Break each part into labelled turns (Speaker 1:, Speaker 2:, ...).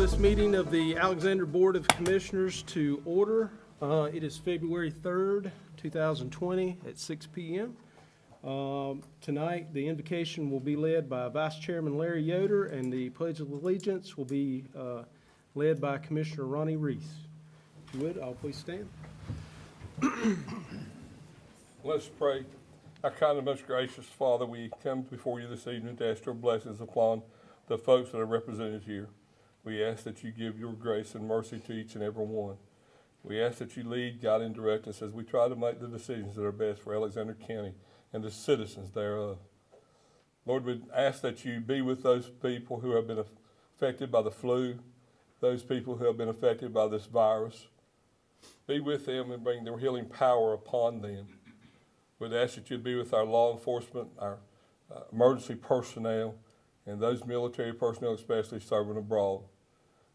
Speaker 1: this meeting of the Alexandra Board of Commissioners to order. It is February 3rd, 2020 at 6 p.m. Tonight, the invocation will be led by Vice Chairman Larry Yoder, and the Pledge of Allegiance will be led by Commissioner Ronnie Reese. If you would, I'll please stand.
Speaker 2: Let's pray. Our kind and most gracious Father, we come before you this evening to ask your blessings upon the folks that are represented here. We ask that you give your grace and mercy to each and every one. We ask that you lead, guide, and direct us as we try to make the decisions that are best for Alexandra County and the citizens thereof. Lord, we ask that you be with those people who have been affected by the flu, those people who have been affected by this virus. Be with them and bring their healing power upon them. We'd ask that you'd be with our law enforcement, our emergency personnel, and those military personnel especially serving abroad.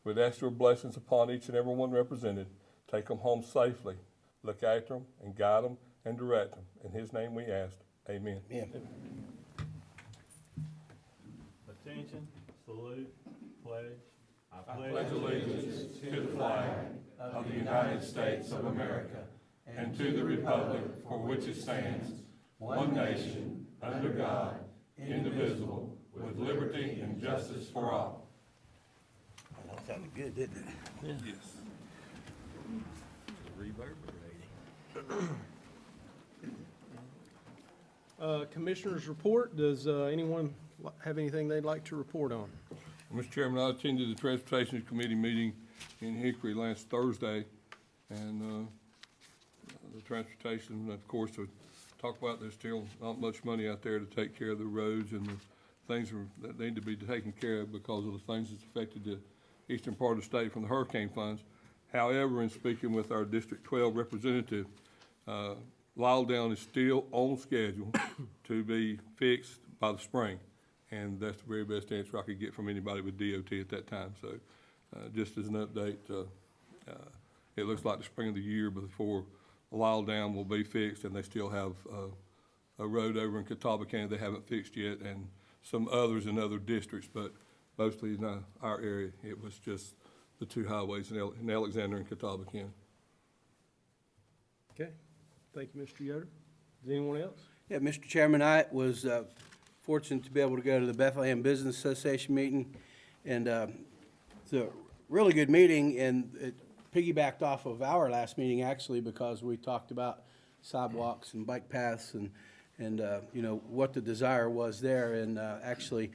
Speaker 2: We'd ask your blessings upon each and every one represented. Take them home safely. Look after them and guide them and direct them. In his name we ask. Amen.
Speaker 1: Amen.
Speaker 3: Attention, salute, pledge.
Speaker 2: I pledge allegiance to the flag of the United States of America and to the republic for which it stands, one nation, under God, indivisible, with liberty and justice for all.
Speaker 4: That sounded good, didn't it?
Speaker 2: Yeah. Yes.
Speaker 1: Commissioner's report. Does anyone have anything they'd like to report on?
Speaker 2: Mr. Chairman, I attended the Transportation Committee meeting in Hickory last Thursday, and the transportation, of course, to talk about there's still not much money out there to take care of the roads and the things that need to be taken care of because of the things that's affected the eastern part of the state from the hurricane funds. However, in speaking with our District 12 representative, Lyle Down is still on schedule to be fixed by the spring. And that's the very best answer I could get from anybody with DOT at that time. So just as an update, it looks like the spring of the year before Lyle Dam will be fixed, and they still have a road over in Catawba County they haven't fixed yet, and some others in other districts, but mostly in our area, it was just the two highways in Alexandra and Catawba County.
Speaker 1: Okay. Thank you, Mr. Yoder. Is anyone else?
Speaker 4: Yeah, Mr. Chairman, I was fortunate to be able to go to the Bethlehem Business Association meeting, and it's a really good meeting, and it piggybacked off of our last meeting, actually, because we talked about sidewalks and bike paths and you know, what the desire was there, and actually,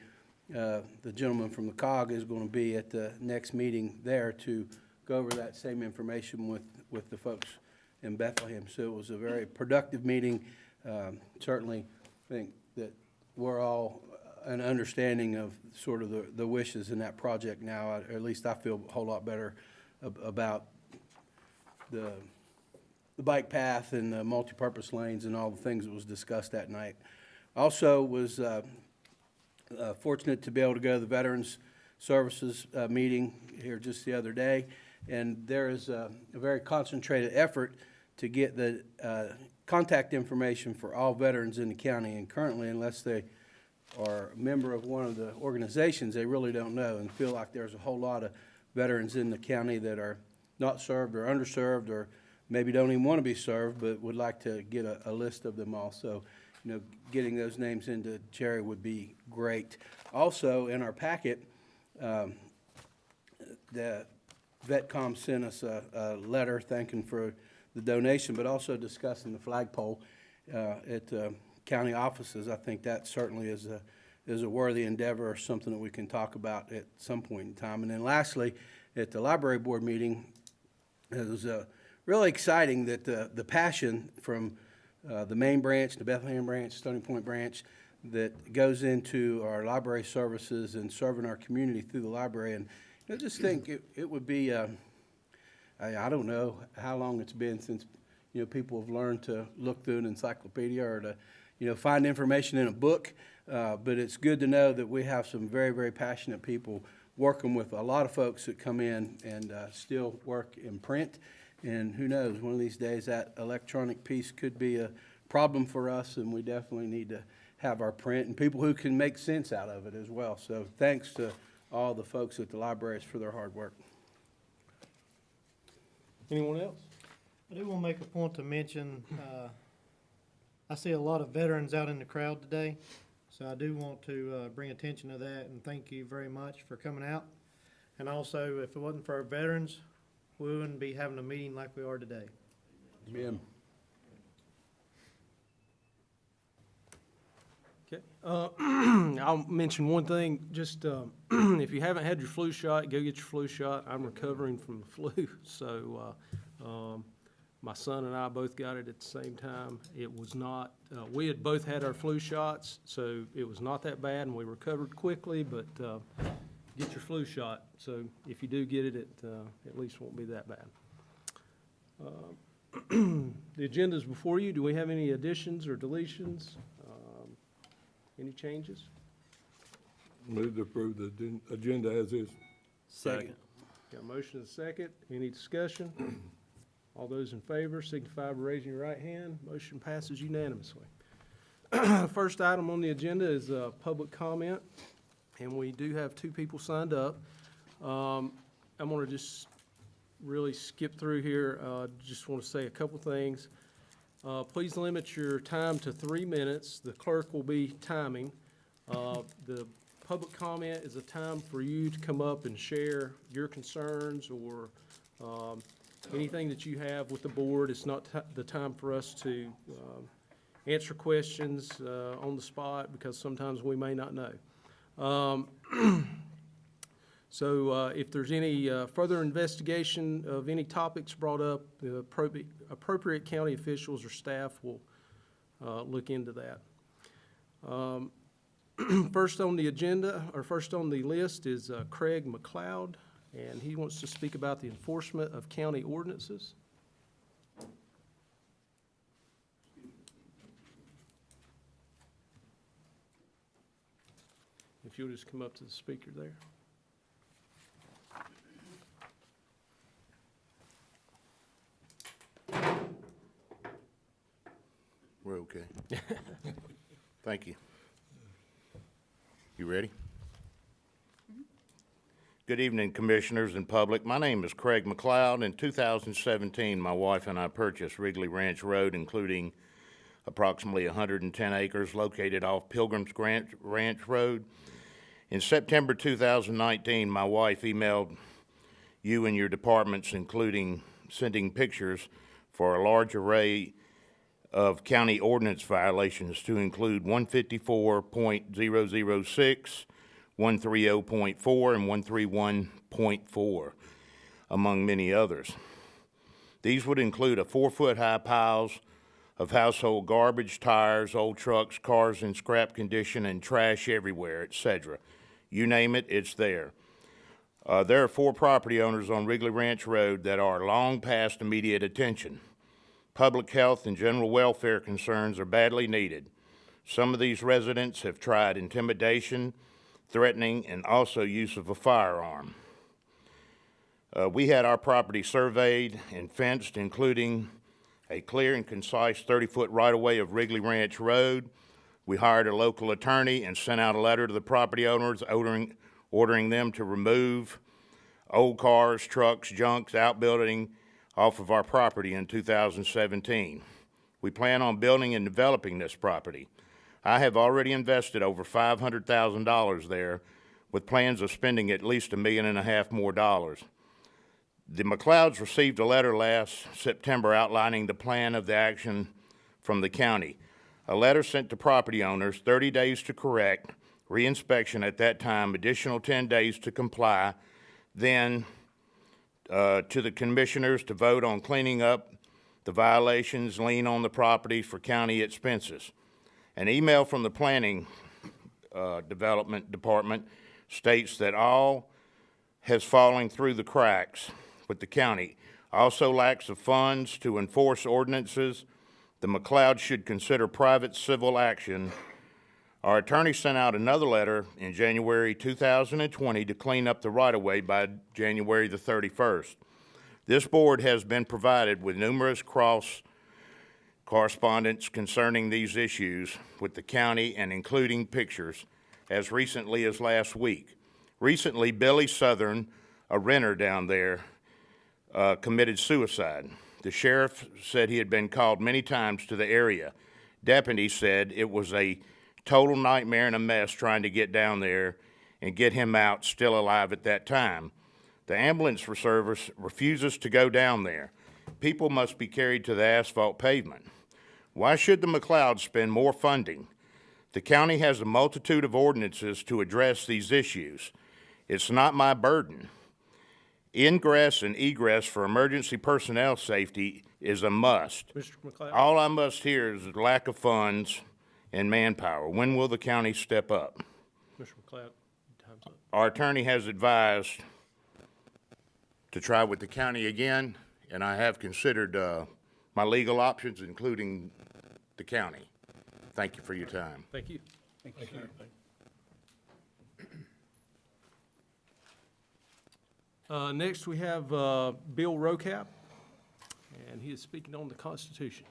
Speaker 4: the gentleman from the COG is going to be at the next meeting there to go over that same information with the folks in Bethlehem. So it was a very productive meeting. Certainly think that we're all an understanding of sort of the wishes in that project now. Or at least I feel a whole lot better about the bike path and the multi-purpose lanes and all the things that was discussed that night. Also was fortunate to be able to go to the Veterans Services meeting here just the other day, and there is a very concentrated effort to get the contact information for all veterans in the county, and currently, unless they are a member of one of the organizations, they really don't know and feel like there's a whole lot of veterans in the county that are not served or underserved or maybe don't even want to be served but would like to get a list of them all. So, you know, getting those names into Jerry would be great. Also, in our packet, the VetCom sent us a letter thanking for the donation, but also discussing the flagpole at county offices. I think that certainly is a worthy endeavor, or something that we can talk about at some point in time. And then lastly, at the library board meeting, it was really exciting that the passion from the main branch, the Bethlehem branch, Stony Point branch, that goes into our library services and serving our community through the library. And I just think it would be, I don't know how long it's been since, you know, people have learned to look through an encyclopedia or to, you know, find information in a book. But it's good to know that we have some very, very passionate people working with a lot of folks that come in and still work in print. And who knows, one of these days that electronic piece could be a problem for us, and we definitely need to have our print and people who can make sense out of it as well. So thanks to all the folks at the libraries for their hard work.
Speaker 1: Anyone else?
Speaker 5: I do want to make a point to mention, I see a lot of veterans out in the crowd today, so I do want to bring attention to that, and thank you very much for coming out. And also, if it wasn't for our veterans, we wouldn't be having a meeting like we are today.
Speaker 4: Amen.
Speaker 1: Okay. I'll mention one thing, just, if you haven't had your flu shot, go get your flu shot. I'm recovering from the flu, so, my son and I both got it at the same time. It was not, we had both had our flu shots, so it was not that bad, and we recovered quickly, but, get your flu shot. So if you do get it, it, at least won't be that bad. The agenda's before you. Do we have any additions or deletions? Any changes?
Speaker 2: Move to approve the agenda as is.
Speaker 4: Second.
Speaker 1: Got a motion and a second. Any discussion? All those in favor signify by raising your right hand. Motion passes unanimously. First item on the agenda is public comment, and we do have 2 people signed up. I'm going to just really skip through here. Just want to say a couple things. Please limit your time to 3 minutes. The clerk will be timing. The public comment is a time for you to come up and share your concerns or anything that you have with the board. It's not the time for us to answer questions on the spot, because sometimes we may not know. So if there's any further investigation of any topics brought up, the appropriate county officials or staff will look into that. First on the agenda, or first on the list, is Craig McLeod, and he wants to speak about the enforcement of county ordinances. If you'll just come up to the speaker there.
Speaker 6: We're okay. Thank you. You ready? Good evening, commissioners and public. My name is Craig McLeod. In 2017, my wife and I purchased Wrigley Ranch Road, including approximately 110 acres located off Pilgrim's Ranch Road. In September 2019, my wife emailed you and your departments, including sending pictures for a large array of county ordinance violations, to include 154.006, 130.4, and 131.4, among many others. These would include a 4-foot-high piles of household garbage, tires, old trucks, cars in scrap condition, and trash everywhere, etc. You name it, it's there. There are 4 property owners on Wrigley Ranch Road that are long past immediate attention. Public health and general welfare concerns are badly needed. Some of these residents have tried intimidation, threatening, and also use of a firearm. We had our property surveyed and fenced, including a clear and concise 30-foot right-of-way of Wrigley Ranch Road. We hired a local attorney and sent out a letter to the property owners ordering them to remove old cars, trucks, junks, outbuilding off of our property in 2017. We plan on building and developing this property. I have already invested over $500,000 there, with plans of spending at least $1.5 million more. The McLeods received a letter last September outlining the plan of the action from the county. A letter sent to property owners, 30 days to correct, reinspection at that time, additional 10 days to comply, then to the commissioners to vote on cleaning up the violations, lien on the property for county expenses. An email from the planning development department states that all has fallen through the cracks with the county. Also lacks of funds to enforce ordinances. The McLeod should consider private civil action. Our attorney sent out another letter in January 2020 to clean up the right-of-way by January the 31st. This board has been provided with numerous correspondence concerning these issues with the county, and including pictures as recently as last week. Recently, Billy Southern, a renter down there, committed suicide. The sheriff said he had been called many times to the area. Deputy said it was a total nightmare and a mess trying to get down there and get him out still alive at that time. The ambulance service refuses to go down there. People must be carried to the asphalt pavement. Why should the McLeods spend more funding? The county has a multitude of ordinances to address these issues. It's not my burden. Ingress and egress for emergency personnel safety is a must.
Speaker 1: Mr. McLeod?
Speaker 6: All I must hear is the lack of funds and manpower. When will the county step up?
Speaker 1: Mr. McLeod, time's up.
Speaker 6: Our attorney has advised to try with the county again, and I have considered my legal options, including the county. Thank you for your time.
Speaker 1: Thank you. Next, we have Bill Rocap, and he is speaking on the Constitution.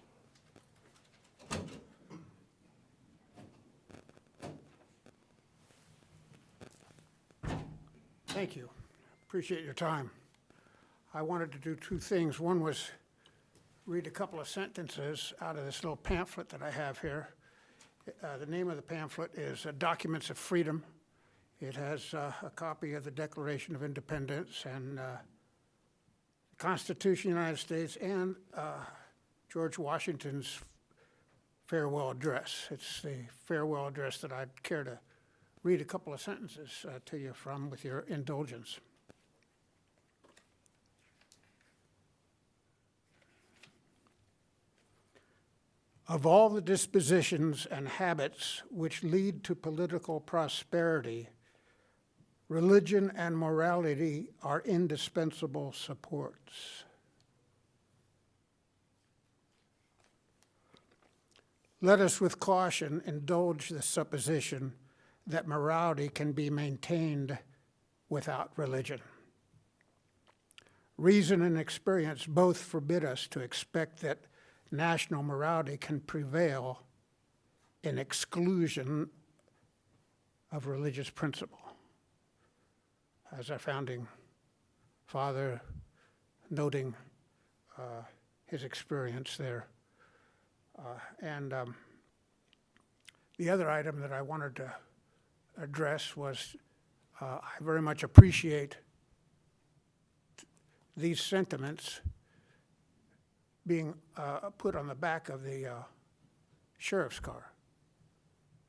Speaker 7: Thank you. Appreciate your time. I wanted to do two things. One was read a couple of sentences out of this little pamphlet that I have here. The name of the pamphlet is Documents of Freedom. It has a copy of the Declaration of Independence and the Constitution of the United States and George Washington's farewell address. It's the farewell address that I'd care to read a couple of sentences to you from with your indulgence. Of all the dispositions and habits which lead to political prosperity, religion and morality are indispensable supports. Let us with caution indulge the supposition that morality can be maintained without religion. Reason and experience both forbid us to expect that national morality can prevail in exclusion of religious principle. As our founding father noting his experience there. The other item that I wanted to address was I very much appreciate these sentiments being put on the back of the sheriff's car.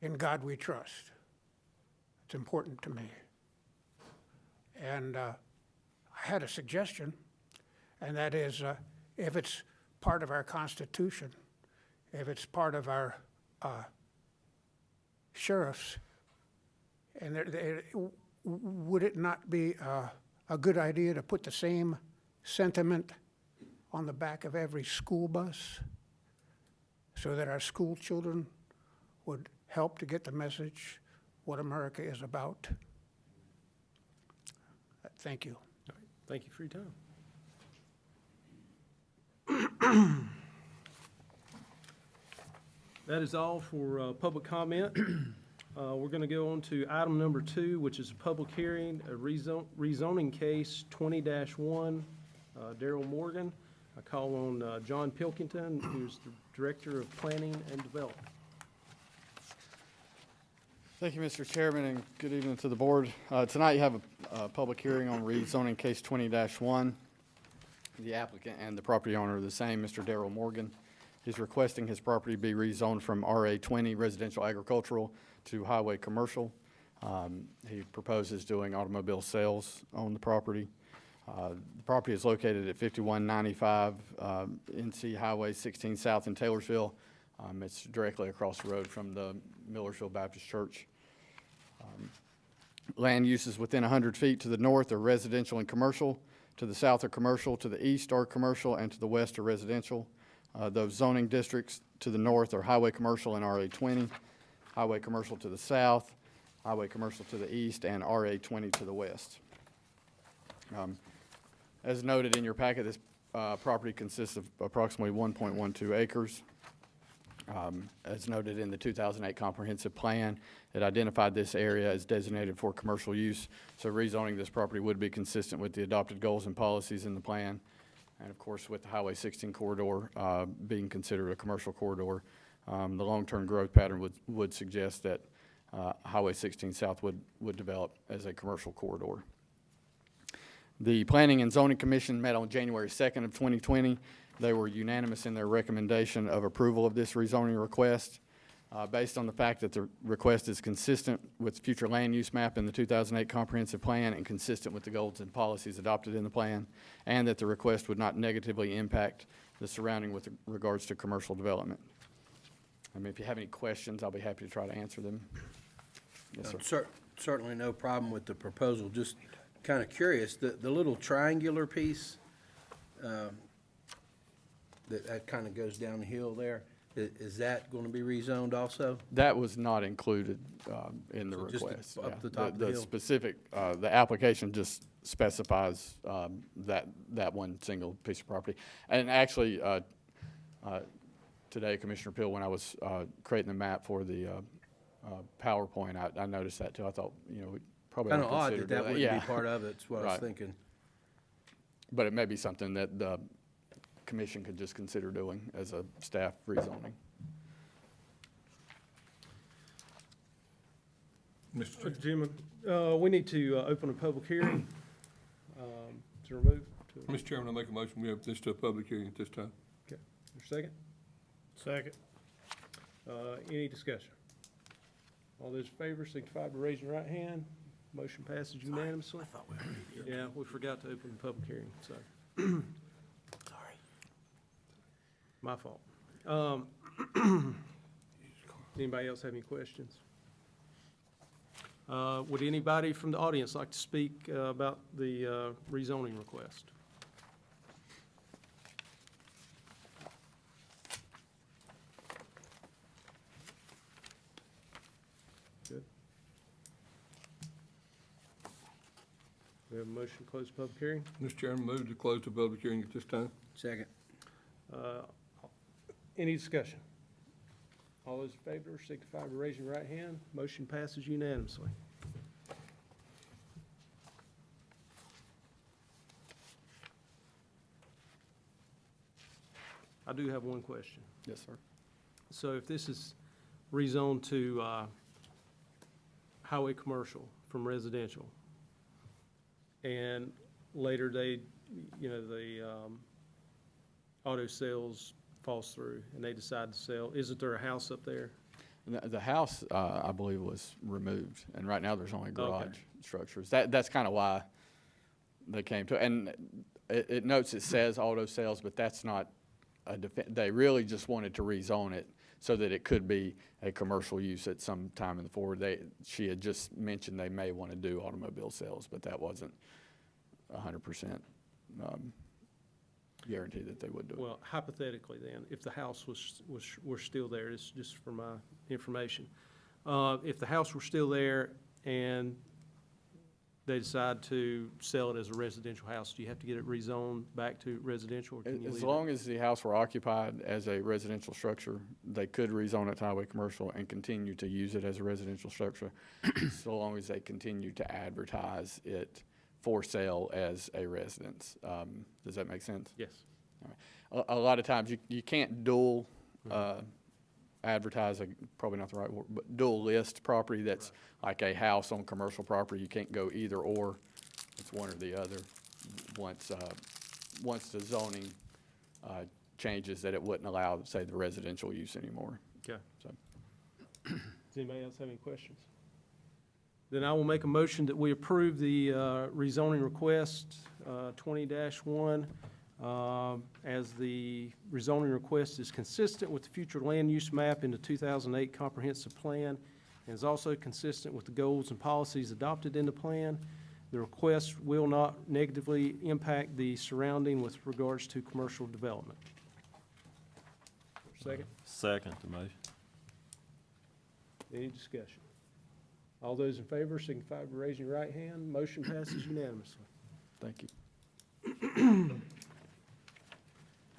Speaker 7: In God we trust. It's important to me. And I had a suggestion, and that is if it's part of our Constitution, if it's part of our sheriffs, and would it not be a good idea to put the same sentiment on the back of every school bus so that our school children would help to get the message what America is about? Thank you.
Speaker 1: All right. Thank you for your time. That is all for public comment. We're going to go on to item number 2, which is a public hearing, a rezoning case 20-1, Daryl Morgan. I call on John Pilkington, who's the Director of Planning and Development.
Speaker 8: Thank you, Mr. Chairman, and good evening to the board. Tonight you have a public hearing on rezoning case 20-1. The applicant and the property owner are the same, Mr. Daryl Morgan. He's requesting his property be rezoned from RA20 residential agricultural to highway commercial. He proposes doing automobile sales on the property. The property is located at 5195 NC Highway 16 South in Taylorsville. It's directly across the road from the Millersville Baptist Church. Land uses within 100 feet to the north are residential and commercial. To the south are commercial, to the east are commercial, and to the west are residential. Those zoning districts to the north are highway commercial and RA20, highway commercial to the south, highway commercial to the east, and RA20 to the west. As noted in your packet, this property consists of approximately 1.12 acres. As noted in the 2008 comprehensive plan, it identified this area as designated for commercial use. So rezoning this property would be consistent with the adopted goals and policies in the plan. And of course, with the Highway 16 corridor being considered a commercial corridor, the long-term growth pattern would suggest that Highway 16 South would develop as a commercial corridor. The Planning and Zoning Commission met on January 2nd of 2020. They were unanimous in their recommendation of approval of this rezoning request. Based on the fact that the request is consistent with the future land use map in the 2008 comprehensive plan and consistent with the goals and policies adopted in the plan, and that the request would not negatively impact the surrounding with regards to commercial development. I mean, if you have any questions, I'll be happy to try to answer them. Yes, sir.
Speaker 4: Certainly no problem with the proposal, just kind of curious, the little triangular piece, that kind of goes down the hill there, is that going to be rezoned also?
Speaker 8: That was not included in the
Speaker 4: So just
Speaker 8: request.
Speaker 4: up
Speaker 8: Yeah.
Speaker 4: the top of the hill?
Speaker 8: Specific, the application just specifies that one single piece of property. And actually, today, Commissioner Pill, when I was creating the map for the PowerPoint, I noticed that too. I thought, we probably ought
Speaker 4: Kind
Speaker 8: to
Speaker 4: of odd
Speaker 8: consider
Speaker 4: that that
Speaker 8: doing
Speaker 4: wouldn't
Speaker 8: Yeah.
Speaker 4: be part of it, that's what I was
Speaker 8: Right.
Speaker 4: thinking.
Speaker 8: But it may be something that the commission could just consider doing as a staff rezoning.
Speaker 2: Mr. Chair.
Speaker 1: Jim, we need to open a public hearing to remove.
Speaker 2: Mr. Chairman, I make a motion, we have this to a public hearing at this time.
Speaker 1: Okay, your second?
Speaker 5: Second.
Speaker 1: Any discussion? All those in favor signify by raising your right hand. Motion passes unanimously. Yeah, we forgot to open the public hearing, so. Sorry. My fault. Anybody else have any questions? Would anybody from the audience like to speak about the rezoning request? Good. We have a motion to close the public hearing.
Speaker 2: Mr. Chairman, move to close the public hearing at this time.
Speaker 4: Second.
Speaker 1: Any discussion? All those in favor signify by raising your right hand. Motion passes unanimously. I do have one question.
Speaker 8: Yes, sir.
Speaker 1: So if this is rezoned to highway commercial from residential, and later the auto sales falls through and they decide to sell, isn't there a house up there?
Speaker 8: The house, I believe, was removed, and right now there's only
Speaker 1: Okay.
Speaker 8: garage structures. That's kind of why they came to, and it notes it says auto sales, but that's not they really just wanted to rezone it so that it could be a commercial use at some time in the forward. She had just mentioned they may want to do automobile sales, but that wasn't 100% guarantee that they would do it.
Speaker 1: Well, hypothetically then, if the house were still there, this is just for my information. If the house were still there and they decide to sell it as a residential house, do you have to get it rezoned back to residential, or can you leave
Speaker 8: As
Speaker 1: it?
Speaker 8: long as the house were occupied as a residential structure, they could rezone it to highway commercial and continue to use it as a residential structure, so long as they continue to advertise it for sale as a residence. Does that make sense?
Speaker 1: Yes.
Speaker 8: A lot of times, you can't dual advertise, probably not the right word, but dual list property that's like a house on commercial property. You can't go either or. It's one or the other. Once the zoning changes that it wouldn't allow, say, the residential use anymore.
Speaker 1: Okay.
Speaker 8: So,
Speaker 1: Does anybody else have any questions? Then I will make a motion that we approve the rezoning request 20-1 as the rezoning request is consistent with the future land use map in the 2008 comprehensive plan and is also consistent with the goals and policies adopted in the plan. The request will not negatively impact the surrounding with regards to commercial development. Second?
Speaker 3: Second the motion.
Speaker 1: Any discussion? All those in favor signify by raising your right hand. Motion passes unanimously.
Speaker 8: thank you.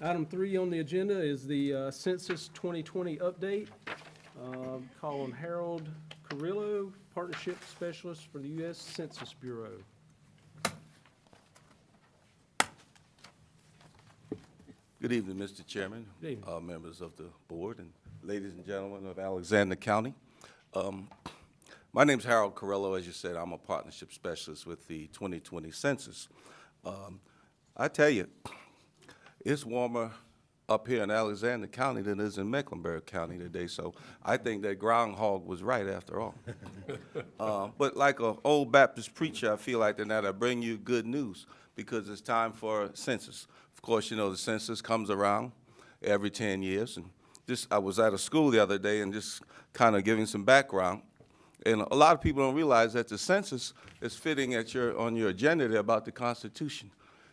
Speaker 1: Item 3 on the agenda is the Census 2020 update. Call on Harold Carrillo, Partnership Specialist for the U.S. Census Bureau.
Speaker 9: Good evening, Mr. Chairman,
Speaker 1: Good evening.
Speaker 9: members of the board, and ladies and gentlemen of Alexandra County. My name's Harold Carrillo. As you said, I'm a partnership specialist with the 2020 census. I tell you, it's warmer up here in Alexandra County than it is in Mecklenburg County today, so I think that groundhog was right after all. But like an old Baptist preacher, I feel like tonight I bring you good news because it's time for census. Of course, you know, the census comes around every 10 years, and I was at a school the other day and just kind of giving some background. And a lot of people don't realize that the census is fitting on your agenda there about the Constitution.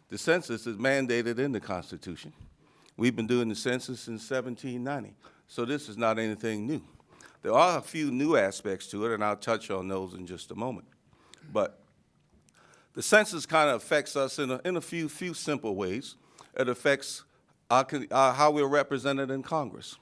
Speaker 9: The census is mandated in the Constitution. We've been doing the census since 1790, so this is not anything new. There are a few new aspects to it, and I'll touch on those in just a moment. But the census kind of affects us in a few simple ways. It affects how we're represented in Congress.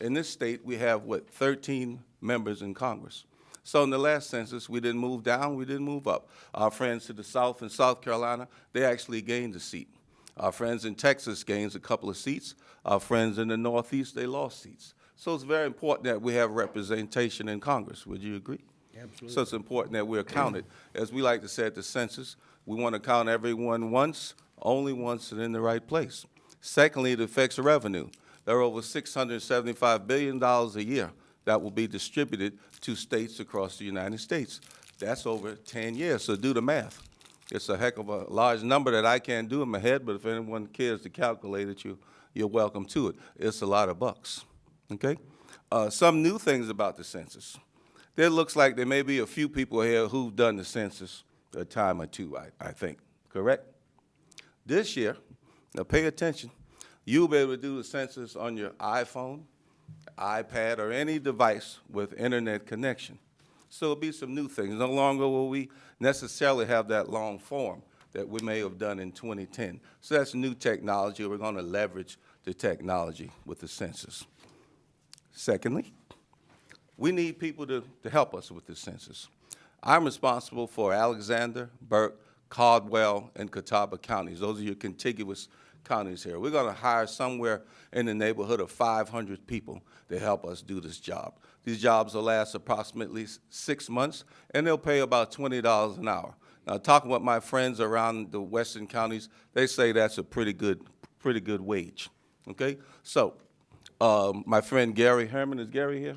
Speaker 9: In this state, we have, 13 members in Congress. So in the last census, we didn't move down, we didn't move up. Our friends to the south in South Carolina, they actually gained a seat. Our friends in Texas gained a couple of seats. Our friends in the Northeast, they lost seats. So it's very important that we have representation in Congress. Would you agree? Absolutely. So it's important that we're counted. As we like to say at the census, we want to count everyone once, only once, and in the right place. Secondly, it affects revenue. There are over $675 billion a year that will be distributed to states across the United States. That's over 10 years, so do the math. It's a heck of a large number that I can't do in my head, but if anyone cares to calculate it, you're welcome to it. It's a lot of bucks, okay? Some new things about the census. There looks like there may be a few people here who've done the census a time or two, I think, correct? This year, now pay attention, you'll be able to do the census on your iPhone, iPad, or any device with internet connection. So there'll be some new things. No longer will we necessarily have that long form that we may have done in 2010. So that's new technology. We're going to leverage the technology with the census. Secondly, we need people to help us with the census. I'm responsible for Alexandra, Burke, Caldwell, and Catawba counties. Those are your contiguous counties here. We're going to hire somewhere in the neighborhood of 500 people to help us do this job. These jobs will last approximately 6 months, and they'll pay about $20 an hour. Now, talking with my friends around the western counties, they say that's a pretty good wage, okay? So, my friend Gary Herman, is Gary here?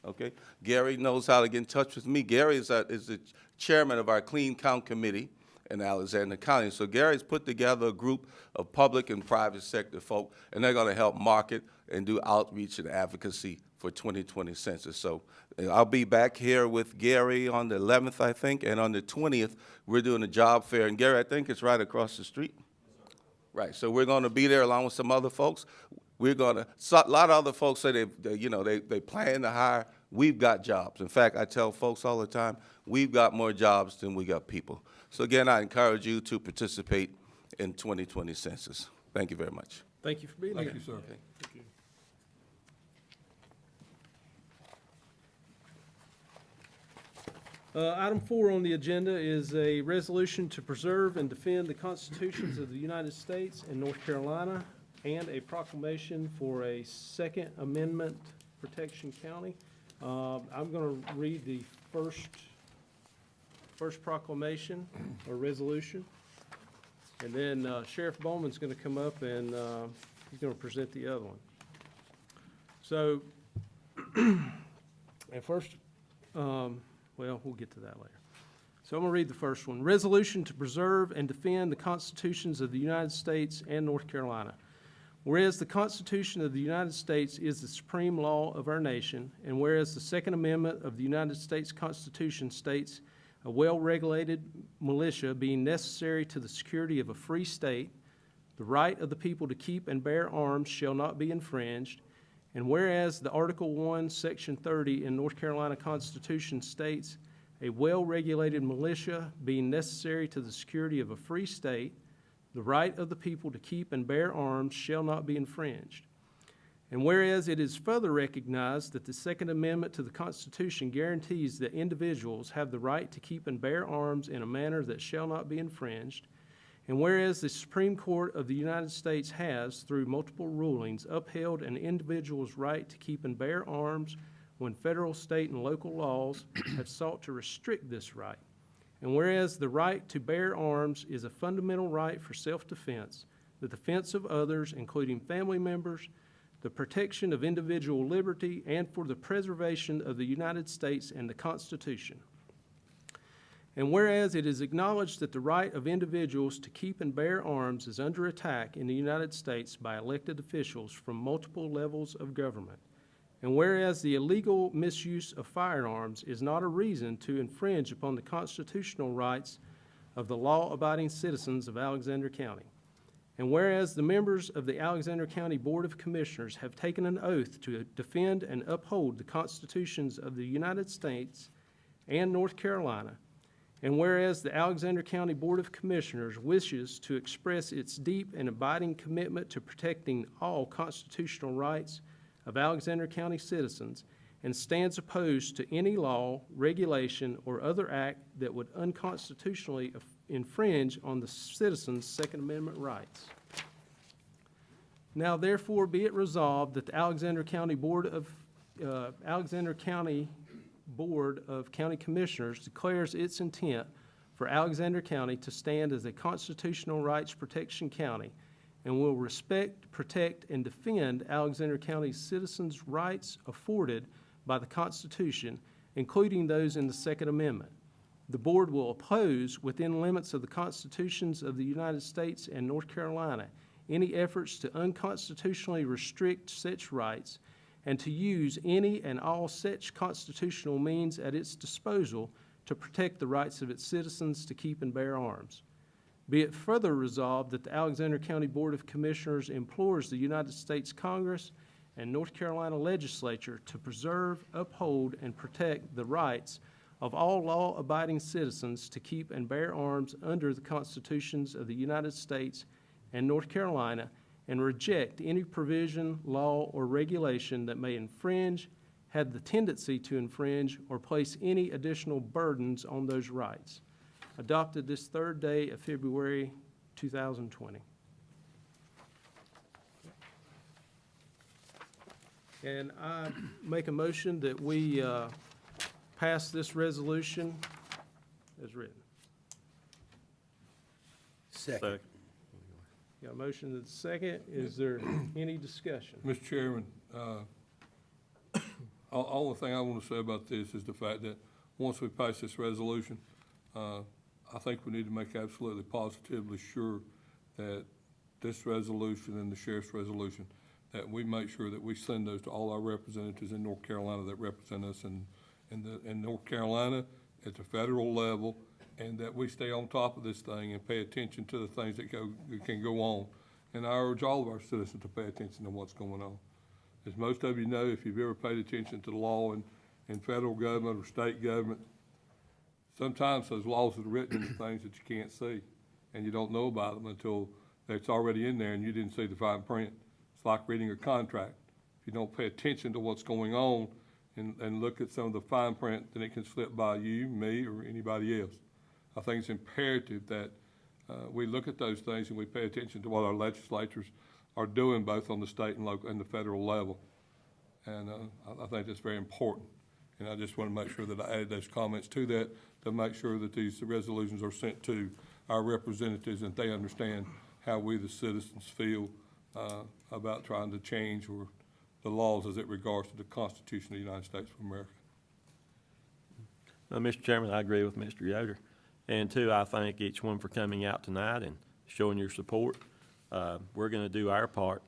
Speaker 9: Okay, Gary knows how to get in touch with me. Gary is the chairman of our Clean Count Committee in Alexandra County. So Gary's put together a group of public and private sector folk, and they're going to help market and do outreach and advocacy for 2020 census. So I'll be back here with Gary on the 11th, I think, and on the 20th, we're doing a job fair. And Gary, I think it's right across the street. Right, so we're going to be there along with some other folks. We're going to, a lot of other folks say they plan to hire. We've got jobs. In fact, I tell folks all the time, we've got more jobs than we got people. So again, I encourage you to participate in 2020 census. Thank you very much.
Speaker 1: Thank you for being here.
Speaker 2: Thank you, sir.
Speaker 9: Okay.
Speaker 1: Item 4 on the agenda is a resolution to preserve and defend the constitutions of the United States and North Carolina, and a proclamation for a Second Amendment Protection County. I'm going to read the first proclamation or resolution, and then Sheriff Bowman's going to come up and he's going to present the other one. So, at first, well, we'll get to that later. So I'm going to read the first one. Resolution to preserve and defend the constitutions of the United States and North Carolina. Whereas the Constitution of the United States is the supreme law of our nation, and whereas the Second Amendment of the United States Constitution states a well-regulated militia being necessary to the security of a free state, the right of the people to keep and bear arms shall not be infringed, and whereas the Article 1, Section 30 in North Carolina Constitution states a well-regulated militia being necessary to the security of a free state, the right of the people to keep and bear arms shall not be infringed. And whereas it is further recognized that the Second Amendment to the Constitution guarantees that individuals have the right to keep and bear arms in a manner that shall not be infringed, and whereas the Supreme Court of the United States has, through multiple rulings, upheld an individual's right to keep and bear arms when federal, state, and local laws have sought to restrict this right, and whereas the right to bear arms is a fundamental right for self-defense, the defense of others, including family members, the protection of individual liberty, and for the preservation of the United States and the Constitution. And whereas it is acknowledged that the right of individuals to keep and bear arms is under attack in the United States by elected officials from multiple levels of government, and whereas the illegal misuse of firearms is not a reason to infringe upon the constitutional rights of the law-abiding citizens of Alexandra County, and whereas the members of the Alexandra County Board of Commissioners have taken an oath to defend and uphold the constitutions of the United States and North Carolina, and whereas the Alexandra County Board of Commissioners wishes to express its deep and abiding commitment to protecting all constitutional rights of Alexandra County citizens and stands opposed to any law, regulation, or other act that would unconstitutionally infringe on the citizens' Second Amendment rights. Now therefore be it resolved that the Alexandra County Board of County Commissioners declares its intent for Alexandra County to stand as a constitutional rights protection county and will respect, protect, and defend Alexandra County's citizens' rights afforded by the Constitution, including those in the Second Amendment. The board will oppose, within limits of the constitutions of the United States and North Carolina, any efforts to unconstitutionally restrict such rights and to use any and all such constitutional means at its disposal to protect the rights of its citizens to keep and bear arms. Be it further resolved that the Alexandra County Board of Commissioners implores the United States Congress and North Carolina Legislature to preserve, uphold, and protect the rights of all law-abiding citizens to keep and bear arms under the constitutions of the United States and North Carolina, and reject any provision, law, or regulation that may infringe, have the tendency to infringe, or place any additional burdens on those rights. Adopted this third day of February 2020. And I make a motion that we pass this resolution as written.
Speaker 4: Second.
Speaker 1: Got a motion and a second. Is there any discussion?
Speaker 2: Mr. Chairman, only thing I want to say about this is the fact that once we pass this resolution, I think we need to make absolutely positively sure that this resolution and the sheriff's resolution, that we make sure that we send those to all our representatives in North Carolina that represent us in North Carolina at the federal level, and that we stay on top of this thing and pay attention to the things that can go on. And I urge all of our citizens to pay attention to what's going on. As most of you know, if you've ever paid attention to the law in federal government or state government, sometimes those laws are written into things that you can't see, and you don't know about them until it's already in there and you didn't see the fine print. It's like reading a contract. If you don't pay attention to what's going on and look at some of the fine print, then it can slip by you, me, or anybody else. I think it's imperative that we look at those things and we pay attention to what our legislatures are doing both on the state and local and the federal level. And I think that's very important. And I just want to make sure that I added those comments to that to make sure that these resolutions are sent to our representatives and they understand how we, the citizens, feel about trying to change or the laws as it regards to the Constitution of the United States of America.
Speaker 3: Mr. Chairman, I agree with Mr. Yoder. And two, I thank each one for coming out tonight and showing your support. We're going to do our part.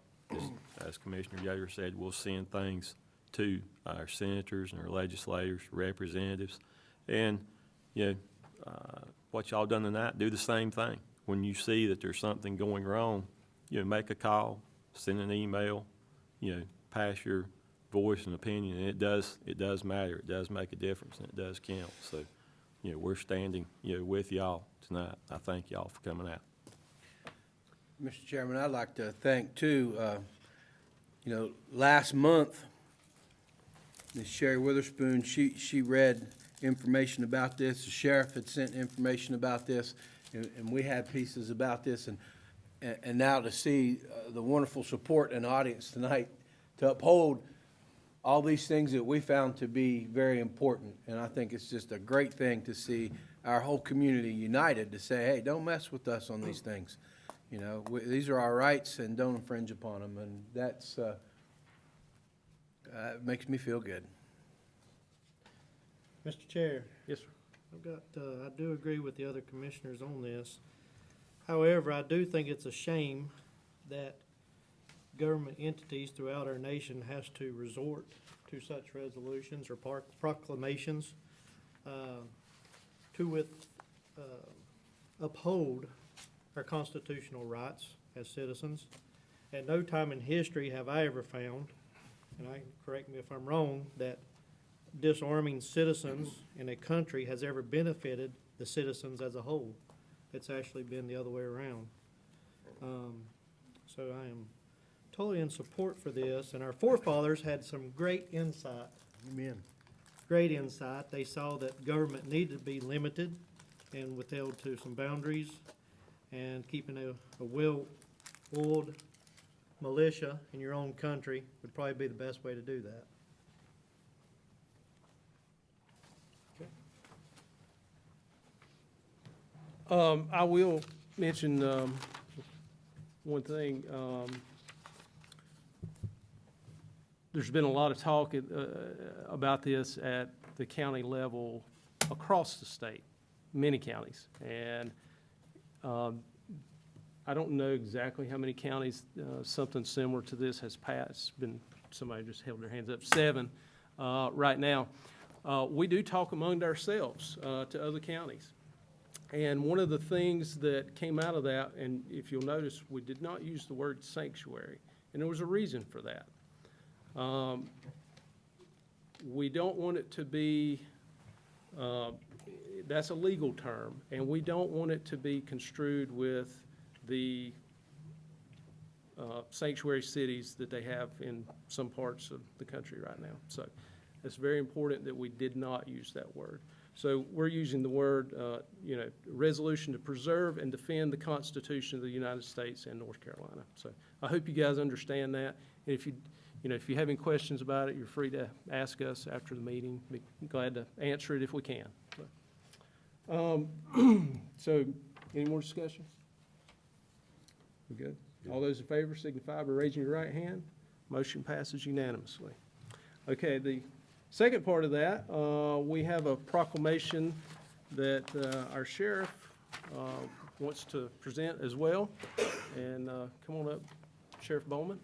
Speaker 3: As Commissioner Yoder said, we'll send things to our senators and our legislators, representatives. And, what y'all done tonight, do the same thing. When you see that there's something going wrong, make a call, send an email, pass your voice and opinion. And it does matter. It does make a difference, and it does count. So, we're standing, with y'all tonight. I thank y'all for coming out.
Speaker 4: Mr. Chairman, I'd like to thank too, last month, Ms. Sherry Witherspoon, she read information about this. The sheriff had sent information about this, and we had pieces about this. And now to see the wonderful support in the audience tonight to uphold all these things that we found to be very important. And I think it's just a great thing to see our whole community united to say, hey, don't mess with us on these things. These are our rights and don't infringe upon them. And that's, makes me feel good.
Speaker 5: Mr. Chair,
Speaker 1: Yes, sir.
Speaker 5: I do agree with the other commissioners on this. However, I do think it's a shame that government entities throughout our nation has to resort to such resolutions or proclamations to uphold our constitutional rights as citizens. At no time in history have I ever found, and correct me if I'm wrong, that disarming citizens in a country has ever benefited the citizens as a whole. It's actually been the other way around. So I am totally in support for this, and our forefathers had some great insight. Amen. Great insight. They saw that government needed to be limited and withheld to some boundaries, and keeping a well-oiled militia in your own country would probably be the best way to do that.
Speaker 1: I will mention one thing. There's been a lot of talk about this at the county level across the state, many counties. And I don't know exactly how many counties something similar to this has passed. Somebody just held their hands up, 7 right now. We do talk among ourselves to other counties. And one of the things that came out of that, and if you'll notice, we did not use the word sanctuary, and there was a reason for that. We don't want it to be, that's a legal term, and we don't want it to be construed with the sanctuary cities that they have in some parts of the country right now. So it's very important that we did not use that word. So we're using the word, resolution to preserve and defend the Constitution of the United States and North Carolina. So I hope you guys understand that. And if you have any questions about it, you're free to ask us after the meeting. Be glad to answer it if we can. So any more discussion? We good? All those in favor signify by raising your right hand. Motion passes unanimously. Okay, the second part of that, we have a proclamation that our sheriff wants to present as well. And come on up, Sheriff Bowman.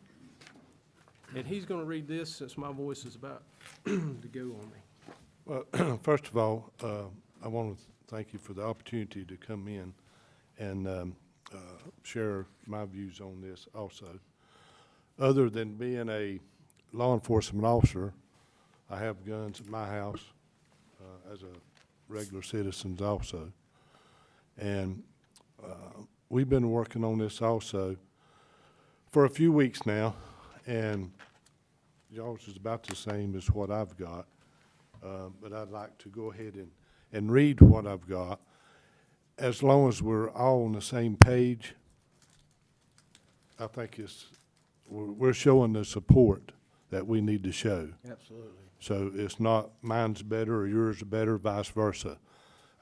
Speaker 1: And he's going to read this since my voice is about to go on me.
Speaker 10: Well, first of all, I want to thank you for the opportunity to come in and share my views on this also. Other than being a law enforcement officer, I have guns at my house as a regular citizen also. And we've been working on this also for a few weeks now, and yours is about the same as what I've got. But I'd like to go ahead and read what I've got. As long as we're all on the same page, I think we're showing the support that we need to show.
Speaker 4: Absolutely.
Speaker 10: So it's not mine's better or yours better, vice versa.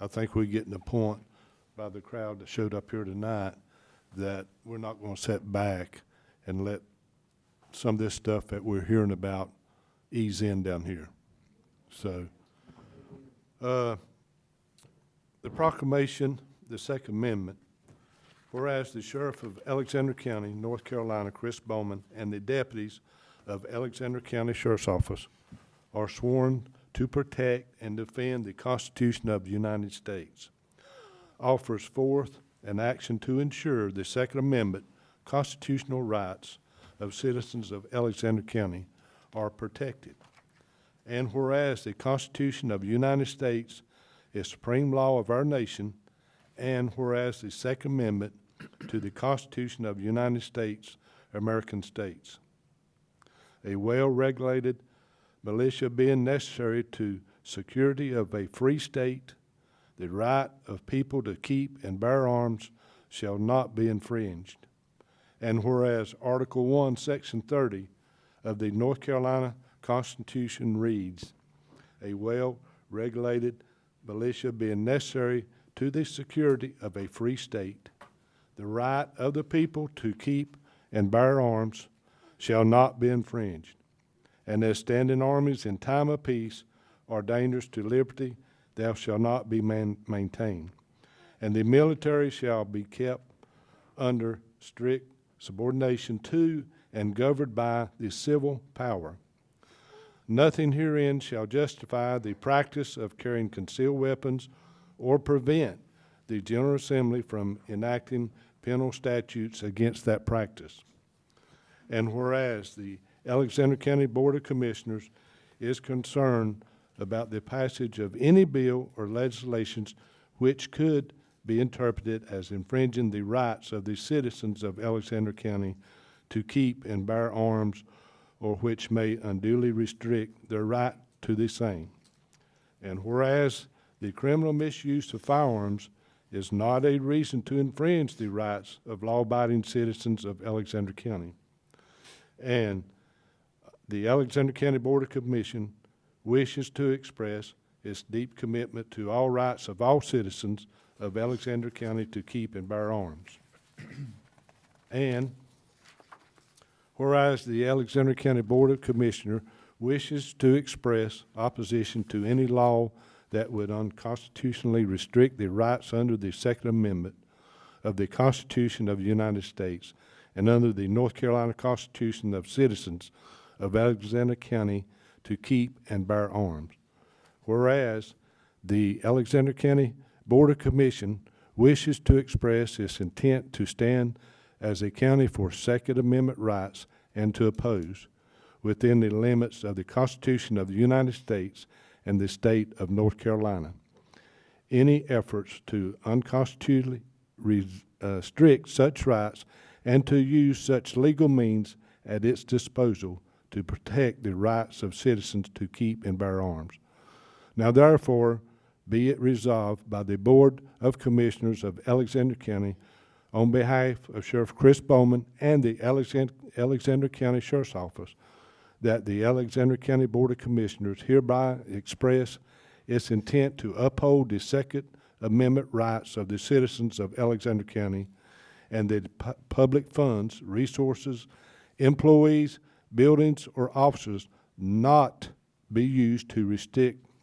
Speaker 10: I think we're getting the point by the crowd that showed up here tonight that we're not going to sit back and let some of this stuff that we're hearing about ease in down here. So the proclamation, the Second Amendment, whereas the Sheriff of Alexandra County, North Carolina, Chris Bowman, and the deputies of Alexandra County Sheriff's Office are sworn to protect and defend the Constitution of the United States, offers forth an action to ensure the Second Amendment constitutional rights of citizens of Alexandra County are protected. And whereas the Constitution of the United States is supreme law of our nation, and whereas the Second Amendment to to the Constitution of the United States, American states. A well-regulated militia being necessary to security of a free state, the right of people to keep and bear arms shall not be infringed. And whereas Article 1, Section 30 of the North Carolina Constitution reads, a well-regulated militia being necessary to the security of a free state, the right of the people to keep and bear arms shall not be infringed. And as standing armies in time of peace are dangerous to liberty, thou shalt not be maintained. And the military shall be kept under strict subordination to and governed by the civil power. Nothing herein shall justify the practice of carrying concealed weapons or prevent the General Assembly from enacting penal statutes against that practice. And whereas the Alexandra County Board of Commissioners is concerned about the passage of any bill or legislations which could be interpreted as infringing the rights of the citizens of Alexandra County to keep and bear arms, or which may unduly restrict their right to the same. And whereas the criminal misuse of firearms is not a reason to infringe the rights of law-abiding citizens of Alexandra County, and the Alexandra County Board of Commission wishes to express its deep commitment to all rights of all citizens of Alexandra County to keep and bear arms. And whereas the Alexandra County Board of Commissioners wishes to express opposition to any law that would unconstitutionally restrict the rights under the Second Amendment of the Constitution of the United States and under the North Carolina Constitution of Citizens of Alexandra County to keep and bear arms. Whereas the Alexandra County Board of Commission wishes to express its intent to stand as a county for Second Amendment rights and to oppose, within the limits of the Constitution of the United States and the state of North Carolina, any efforts to unconstitutionally restrict such rights and to use such legal means at its disposal to protect the rights of citizens to keep and bear arms. Now therefore, be it resolved by the Board of Commissioners of Alexandra County on behalf of Sheriff Chris Bowman and the Alexandra County Sheriff's Office that the Alexandra County Board of Commissioners hereby express its intent to uphold the Second Amendment rights of the citizens of Alexandra County and that public funds, resources, employees, buildings, or offices not be used to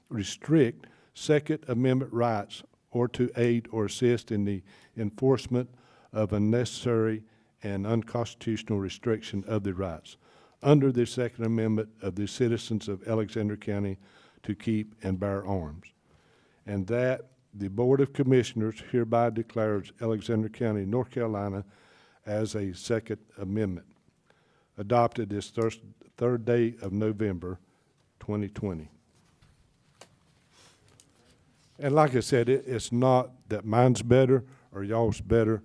Speaker 10: restrict Second Amendment rights or to aid or assist in the enforcement of unnecessary and unconstitutional restriction of the rights under the Second Amendment of the citizens of Alexandra County to keep and bear arms. And that the Board of Commissioners hereby declares Alexandra County, North Carolina as a Second Amendment, adopted this third day of November, 2020. And like I said, it's not that mine's better or y'all's better,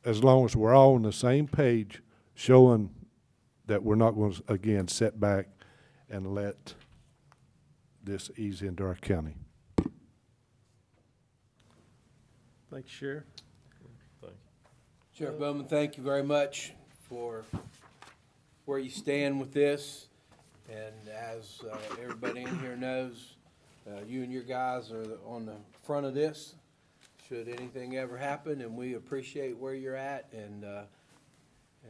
Speaker 10: as long as we're all on the same page, showing that we're not going to, again, sit back and let this ease into our county.
Speaker 1: Thank you, Sheriff.
Speaker 3: Thank you.
Speaker 4: Sheriff Bowman, thank you very much for where you stand with this. And as everybody in here knows, you and your guys are on the front of this, should anything ever happen, and we appreciate where you're at, and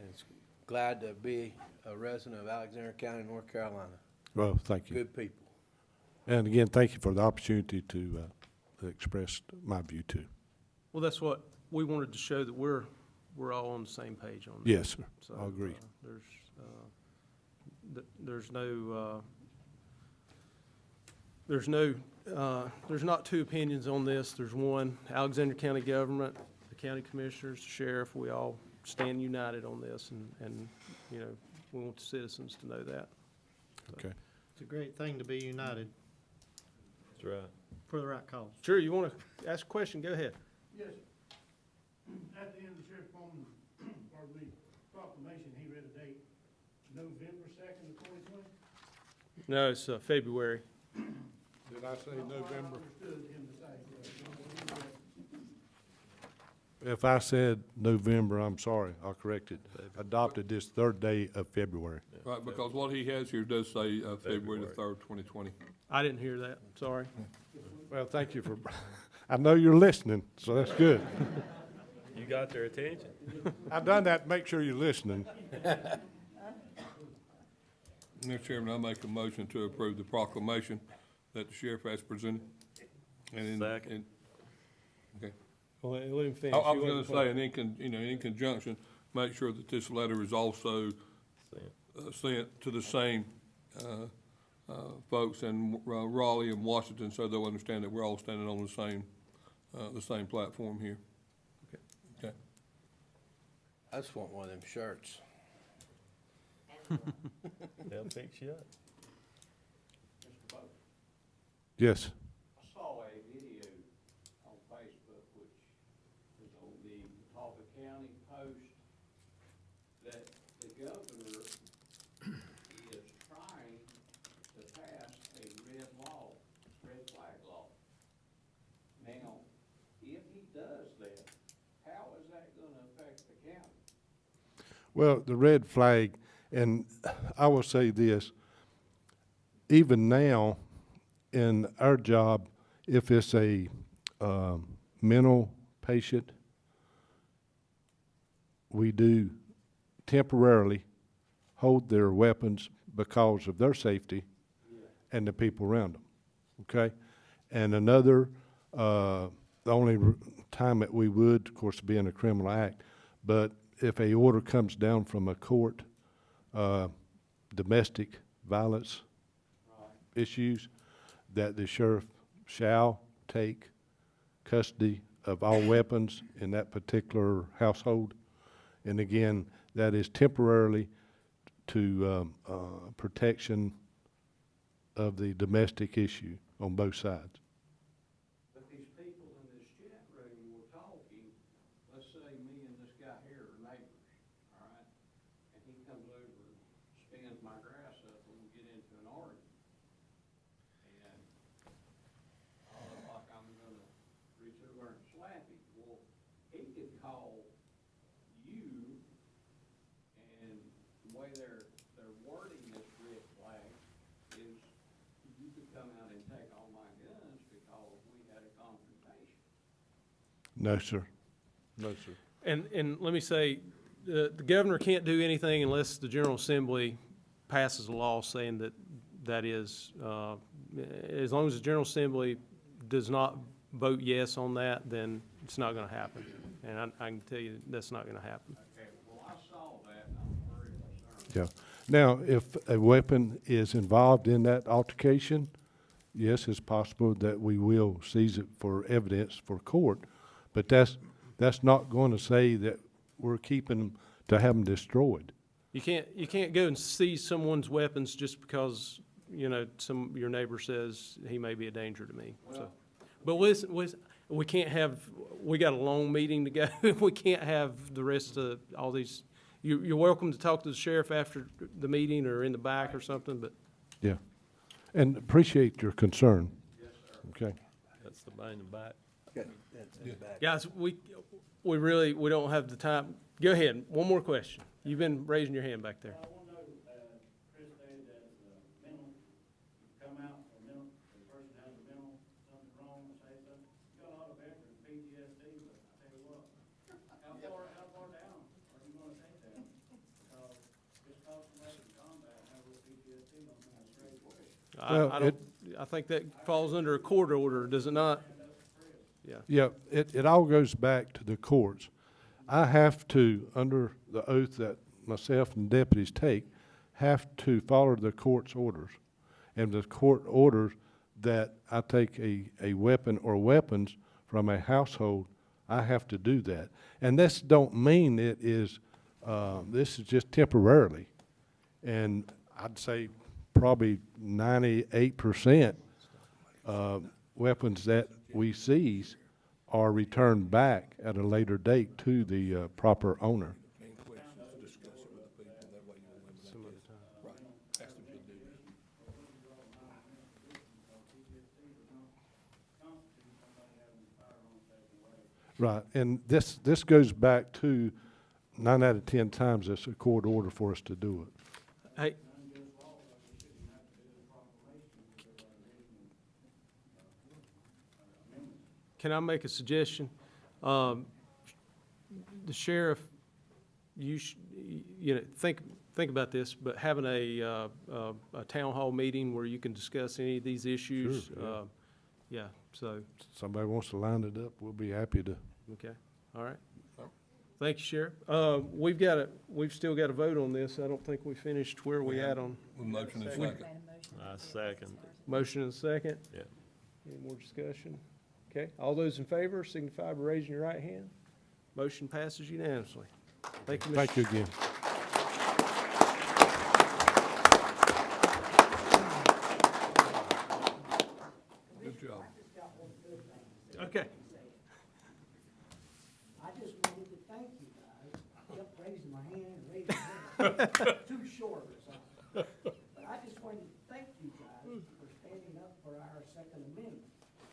Speaker 4: it's glad to be a resident of Alexandra County, North Carolina.
Speaker 10: Well, thank you.
Speaker 4: Good people.
Speaker 10: And again, thank you for the opportunity to express my view too.
Speaker 1: Well, that's what we wanted to show, that we're all on the same page on this.
Speaker 10: Yes, sir.
Speaker 1: So,
Speaker 10: I agree.
Speaker 1: There's not two opinions on this. There's one. Alexandra County government, the county commissioners, the sheriff, we all stand united on this, and you know, we want the citizens to know that.
Speaker 10: Okay.
Speaker 5: It's a great thing to be united
Speaker 3: That's right.
Speaker 5: for the right cause.
Speaker 1: Sure, you want to ask a question? Go ahead.
Speaker 7: Yes. At the end of the sheriff Coleman, pardon me, proclamation, he read a date, November 2nd of 2020.
Speaker 1: No, it's February.
Speaker 10: Did I say November?
Speaker 7: Understood him to say,
Speaker 10: If I said November, I'm sorry, I'll correct it. Adopted this third day of February.
Speaker 2: Right, because what he has here does say, February the 3rd, 2020.
Speaker 1: I didn't hear that, sorry.
Speaker 10: Well, thank you for, I know you're listening, so that's good.
Speaker 3: You got their attention.
Speaker 10: I've done that to make sure you're listening.
Speaker 2: Mr. Chairman, I make a motion to approve the proclamation that the sheriff has presented.
Speaker 3: Second.
Speaker 2: Okay.
Speaker 1: Well, let him finish.
Speaker 2: I was
Speaker 1: You
Speaker 2: gonna
Speaker 1: wasn't
Speaker 2: say, and in conjunction, make sure that this letter is also sent to the same folks in Raleigh and Washington, so they'll understand that we're all standing on the same platform here. Okay.
Speaker 4: I just want one of them shirts.
Speaker 3: They'll fix you up.
Speaker 10: Yes.
Speaker 11: I saw a video on Facebook, which was on the Talbot County Post, that the governor is trying to pass a red flag law. Now, if he does that, how is that gonna affect the county?
Speaker 10: Well, the red flag, and I will say this, even now, in our job, if it's a mental patient, we do temporarily hold their weapons because of their safety and the people around them, okay? And another, the only time that we would, of course, be in a criminal act, but if a order comes down from a court, domestic violence issues, that the sheriff shall take custody of all weapons in that particular household. And again, that is temporarily to protection of the domestic issue on both sides.
Speaker 11: But these people in this chat room were talking, let's say me and this guy here are neighbors, all right? And he comes over, spins my grass up, and we get into an argument. And I look like I'm gonna reach over and slap him. Well, he could call you, and the way they're wording this red flag is you could come out and take all my guns because we had a confrontation.
Speaker 10: No, sir. No, sir.
Speaker 1: And let me say, the governor can't do anything unless the General Assembly passes a law saying that is, as long as the General Assembly does not vote yes on that, then it's not gonna happen. And I can tell you, that's not gonna happen.
Speaker 11: Okay, well, I saw that and I'm very concerned.
Speaker 10: Yeah. Now, if a weapon is involved in that altercation, yes, it's possible that we will seize it for evidence for court, but that's not going to say that we're keeping them to have them destroyed.
Speaker 1: You can't go and seize someone's weapons just because, your neighbor says he may be a danger to me, so. But listen, we can't have, we got a long meeting to go. We can't have the rest of all these. You're welcome to talk to the sheriff after the meeting or in the back or something, but
Speaker 10: Yeah. And appreciate your concern. Yes, sir. Okay.
Speaker 3: That's the main and back.
Speaker 1: guys, we don't have the time. Go ahead, one more question. You've been raising your hand back there.
Speaker 11: I want to know, Chris stated that mental, come out, or mental, the person has a mental, something wrong, or say something. You got a lot of veterans, PTSD, but I tell you what, how far down are you gonna take that? Because just cause somebody in combat have a PTSD don't mean it's straight away.
Speaker 1: I think that falls under a court order, does it not?
Speaker 10: Yeah, it all goes back to the courts. I have to, under the oath that myself and deputies take, have to follow the court's orders. And the court orders that I take a weapon or weapons from a household, I have to do that. And this don't mean it is, this is just temporarily. And I'd say probably 98% weapons that we seize are returned back at a later date to the proper owner.
Speaker 2: Any questions, discuss it with the people, that way you'll eliminate this. Right, ask them to do that.
Speaker 10: Right, and this goes back to 9 out of 10 times it's a court order for us to do it.
Speaker 1: Hey. Can I make a suggestion? The sheriff, think about this, but having a town hall meeting where you can discuss any of these issues.
Speaker 10: Sure,
Speaker 1: Yeah, so,
Speaker 10: Somebody wants to line it up, we'll be happy to.
Speaker 1: okay, all right. Thank you, Sheriff. We've still got to vote on this. I don't think we finished where we at on
Speaker 2: With motion and second.
Speaker 3: I second.
Speaker 1: motion and a second.
Speaker 3: Yeah.
Speaker 1: Any more discussion? Okay, all those in favor signify by raising your right hand. Motion passes unanimously. Thank you, Mr.
Speaker 10: Thank you again.
Speaker 2: Good job.
Speaker 1: Okay.
Speaker 11: I just wanted to thank you guys. I kept raising my hand and raising my hand. Too short or something. But I just wanted to thank you guys for standing up for our Second Amendment.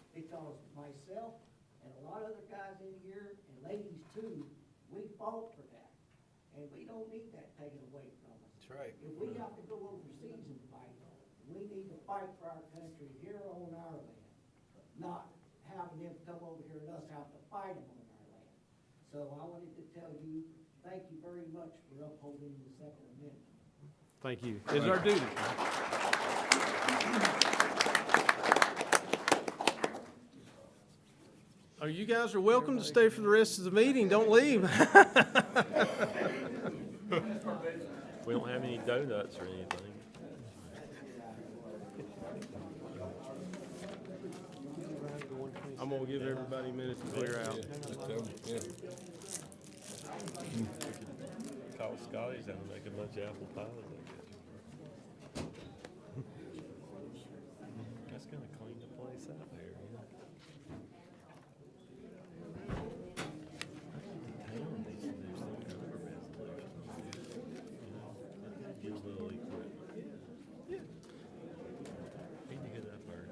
Speaker 11: Because myself and a lot of other guys in here, and ladies too, we fought for that. And we don't need that taken away from us. That's right. If we have to go overseas and fight, we need to fight for our country here on our land. Not having them come over here and us have to fight them on our land. So I wanted to tell you, thank you very much for upholding the Second Amendment.
Speaker 1: Thank you. It's our duty. You guys are welcome to stay for the rest of the meeting. Don't leave.
Speaker 3: We don't have any donuts or anything.
Speaker 1: I'm gonna give everybody a minute to clear out.
Speaker 2: Yeah.
Speaker 3: Call Scotty's and make a bunch of apple pies. That's gonna clean the place out there, you know. Town needs to do some kind of a resolution. You know, give a little equipment. Yeah. Need to get up our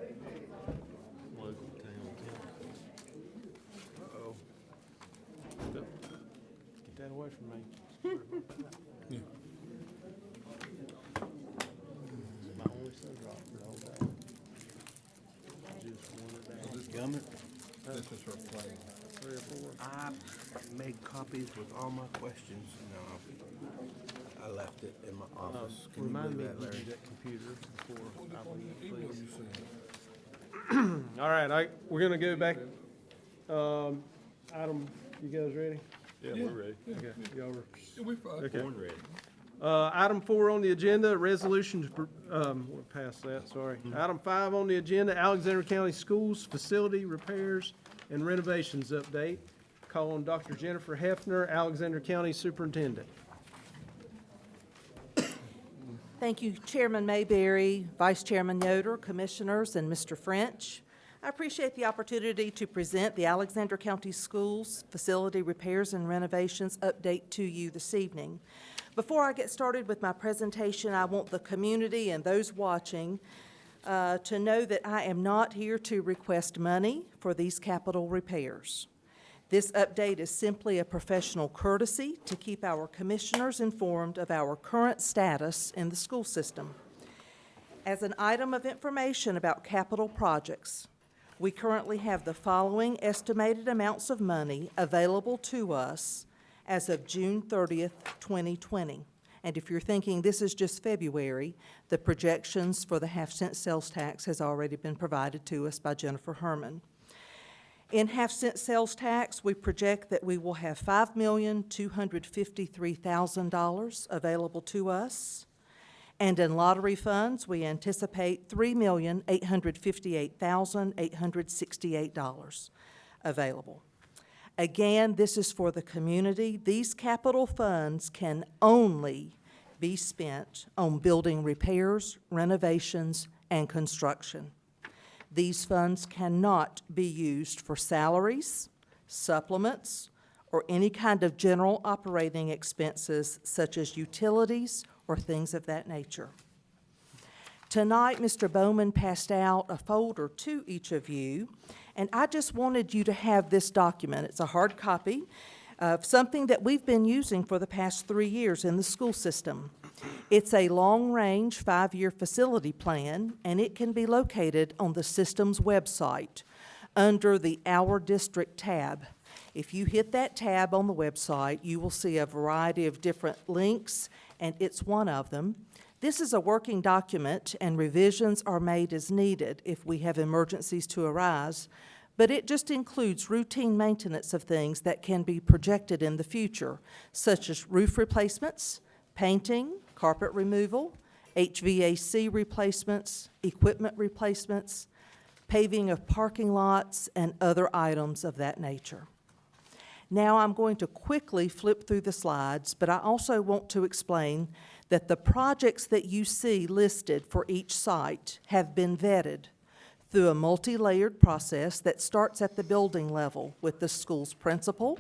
Speaker 3: local town council.
Speaker 1: Uh-oh. Get that away from me. My only son dropped for the whole day. Just one of that.
Speaker 2: This is her plan.
Speaker 1: 3 or 4.
Speaker 12: I made copies with all my questions. No, I left it in my office. Can you
Speaker 1: Remind me
Speaker 12: believe
Speaker 1: to
Speaker 12: that,
Speaker 1: give
Speaker 12: Larry?
Speaker 1: you that computer before I leave,
Speaker 2: Email
Speaker 1: please.
Speaker 2: you sent.
Speaker 1: All right, we're gonna go back. Item, you guys ready?
Speaker 3: Yeah, we're ready.
Speaker 1: Okay, y'all are.
Speaker 2: Yeah, we fine.
Speaker 1: Okay.
Speaker 3: Born ready.
Speaker 1: Item 4 on the agenda, resolution to, we're past that, sorry. Item 5 on the agenda, Alexandra County Schools Facility Repairs and Renovations Update. Call on Dr. Jennifer Hefner, Alexandra County Superintendent.
Speaker 13: Thank you, Chairman Mayberry, Vice Chairman Yoder, Commissioners, and Mr. French. I appreciate the opportunity to present the Alexandra County Schools Facility Repairs and Renovations Update to you this evening. Before I get started with my presentation, I want the community and those watching to know that I am not here to request money for these capital repairs. This update is simply a professional courtesy to keep our commissioners informed of our current status in the school system. As an item of information about capital projects, we currently have the following estimated amounts of money available to us as of June 30th, 2020. And if you're thinking this is just February, the projections for the half-cent sales tax has already been provided to us by Jennifer Herman. In half-cent sales tax, we project that we will have $5,253,000 available to us. And in lottery funds, we anticipate $3,858,868 available. Again, this is for the community. These capital funds can only be spent on building repairs, renovations, and construction. These funds cannot be used for salaries, supplements, or any kind of general operating expenses such as utilities or things of that nature. Tonight, Mr. Bowman passed out a folder to each of you, and I just wanted you to have this document. It's a hard copy of something that we've been using for the past 3 years in the school system. It's a long-range 5-year facility plan, and it can be located on the system's website under the Our District tab. If you hit that tab on the website, you will see a variety of different links, and it's one of them. This is a working document, and revisions are made as needed if we have emergencies to arise, but it just includes routine maintenance of things that can be projected in the future, such as roof replacements, painting, carpet removal, HVAC replacements, equipment replacements, paving of parking lots, and other items of that nature. Now I'm going to quickly flip through the slides, but I also want to explain that the projects that you see listed for each site have been vetted through a multi-layered process that starts at the building level with the school's principal.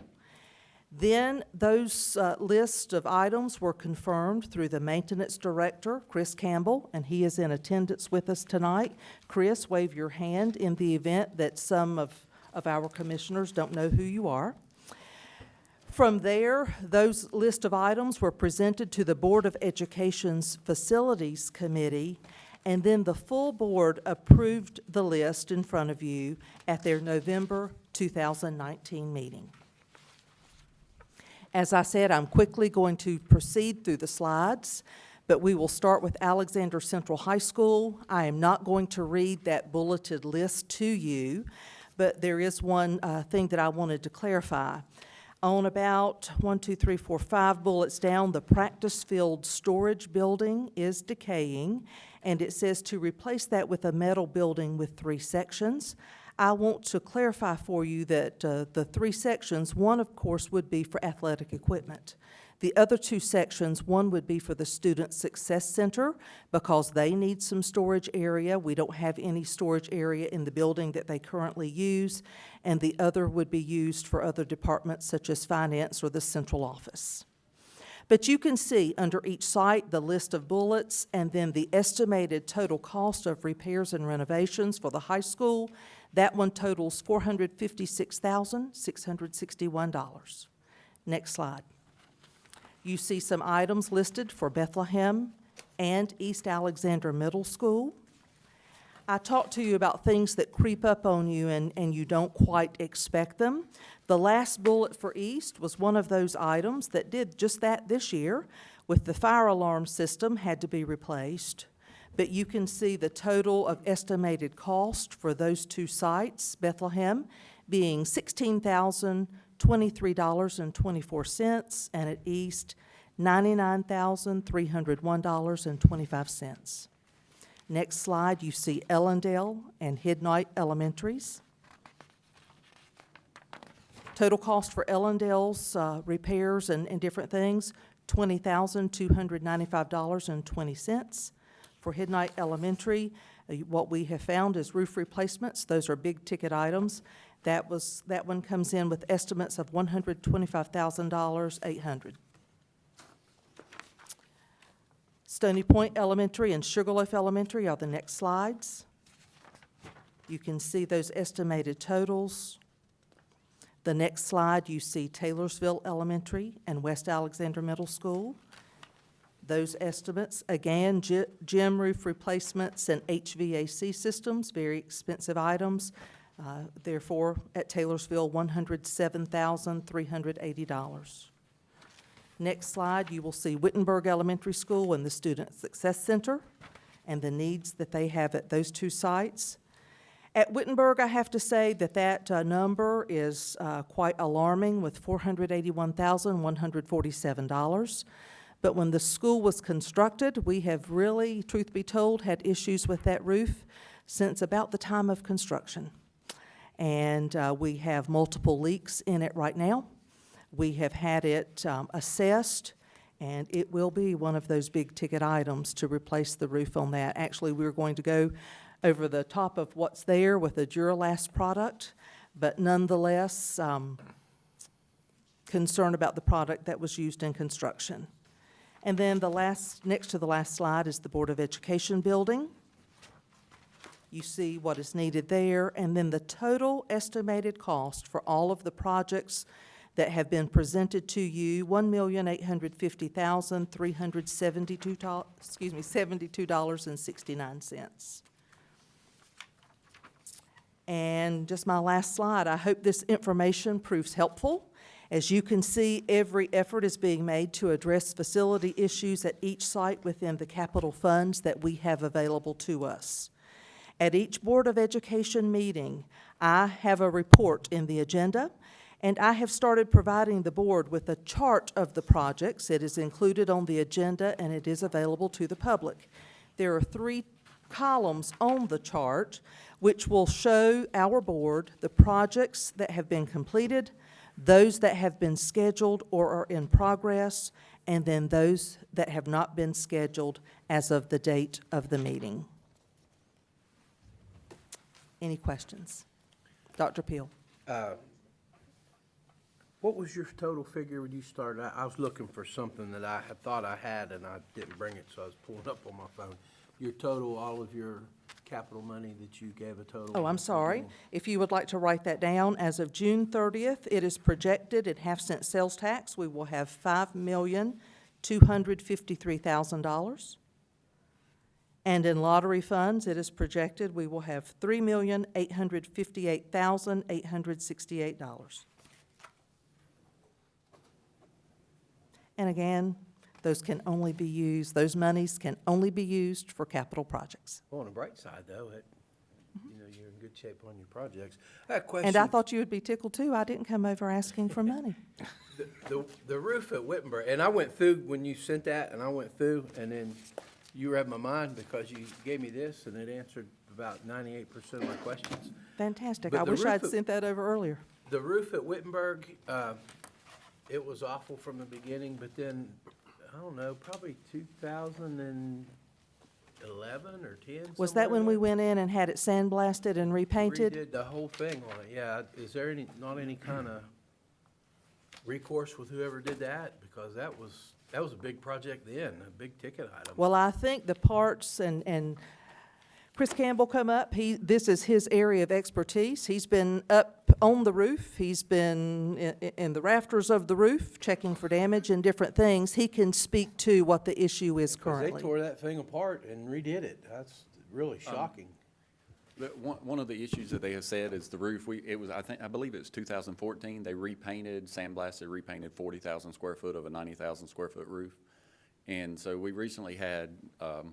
Speaker 13: Then those lists of items were confirmed through the maintenance director, Chris Campbell, and he is in attendance with us tonight. Chris, wave your hand in the event that some of our commissioners don't know who you are. From there, those list of items were presented to the Board of Education's Facilities Committee, and then the full board approved the list in front of you at their November 2019 meeting. As I said, I'm quickly going to proceed through the slides, but we will start with Alexandra Central High School. I am not going to read that bulleted list to you, but there is one thing that I wanted to clarify. On about 5 bullets down, the practice field storage building is decaying, and it says to replace that with a metal building with 3 sections. I want to clarify for you that the 3 sections, one, of course, would be for athletic equipment. The other 2 sections, one would be for the Student Success Center because they need some storage area. We don't have any storage area in the building that they currently use. And the other would be used for other departments such as finance or the central office. But you can see under each site the list of bullets and then the estimated total cost of repairs and renovations for the high school. That one totals $456,661. Next slide. You see some items listed for Bethlehem and East Alexandra Middle School. I talked to you about things that creep up on you and you don't quite expect them. The last bullet for East was one of those items that did just that this year, with the fire alarm system had to be replaced. But you can see the total of estimated cost for those 2 sites, Bethlehem being $16,023.24, and at East, $99,301.25. Next slide, you see Ellendale and Hidnight Elementaries. Total cost for Ellendale's repairs and different things, $20,295.20. For Hidnight Elementary, what we have found is roof replacements. Those are big ticket items. That one comes in with estimates of $125,800. Stony Point Elementary and Sugarloaf Elementary are the next slides. You can see those estimated totals. The next slide, you see Taylorsville Elementary and West Alexandra Middle School. Those estimates, again, gym roof replacements and HVAC systems, very expensive items. Therefore, at Taylorsville, $107,380. Next slide, you will see Wittenberg Elementary School and the Student Success Center and the needs that they have at those 2 sites. At Wittenberg, I have to say that number is quite alarming with $481,147. But when the school was constructed, we have really, truth be told, had issues with that roof since about the time of construction. And we have multiple leaks in it right now. We have had it assessed, and it will be one of those big ticket items to replace the roof on that. Actually, we're going to go over the top of what's there with a Duralast product, but nonetheless, concerned about the product that was used in construction. And then next to the last slide is the Board of Education building. You see what is needed there, and then the total estimated cost for all of the projects that have been presented to you, $1,850,372.69. And just my last slide, I hope this information proves helpful. As you can see, every effort is being made to address facility issues at each site within the capital funds that we have available to us. At each Board of Education meeting, I have a report in the agenda, and I have started providing the board with a chart of the projects. It is included on the agenda, and it is available to the public. There are 3 columns on the chart which will show our board the projects that have been completed, those that have been scheduled or are in progress, and then those that have not been scheduled as of the date of the meeting. Any questions? Dr. Peel?
Speaker 12: What was your total figure when you started? I was looking for something that I had thought I had and I didn't bring it, so I was pulling up on my phone. Your total, all of your capital money that you gave a total?
Speaker 13: Oh, I'm sorry. If you would like to write that down, as of June 30th, it is projected at half-cent sales tax, we will have $5,253,000. And in lottery funds, it is projected we will have $3,858,868. And again, those monies can only be used for capital projects.
Speaker 12: Well, on the bright side, though, you're in good shape on your projects. I had a question.
Speaker 13: And I thought you would be tickled too. I didn't come over asking for money.
Speaker 12: The roof at Wittenberg, and I went through, when you sent that, and I went through, and then you read my mind because you gave me this, and it answered about 98% of my questions.
Speaker 13: Fantastic.
Speaker 12: But
Speaker 13: I
Speaker 12: the
Speaker 13: wish
Speaker 12: roof
Speaker 13: I'd
Speaker 12: of-
Speaker 13: sent that over earlier.
Speaker 12: The roof at Wittenberg, it was awful from the beginning, but then, I don't know, probably 2011 or 10.
Speaker 13: Was that when
Speaker 12: somewhere
Speaker 13: we
Speaker 12: in
Speaker 13: went in and had it sandblasted and
Speaker 12: there.
Speaker 13: repainted?
Speaker 12: Redid the whole thing on it, yeah. Is there not any kind of recourse with whoever did that? Because that was a big project then, a big ticket item.
Speaker 13: Well, I think the parts, and Chris Campbell come up, this is his area of expertise. He's been up on the roof, he's been in the rafters of the roof, checking for damage and different things. He can speak to what the issue is
Speaker 12: 'Cause
Speaker 13: currently.
Speaker 12: they tore that thing apart and redid it. That's really shocking.
Speaker 14: But one of the issues that they have said is the roof. I believe it was 2014. They sandblasted, repainted 40,000 square foot of a 90,000 square foot roof. And so we recently had a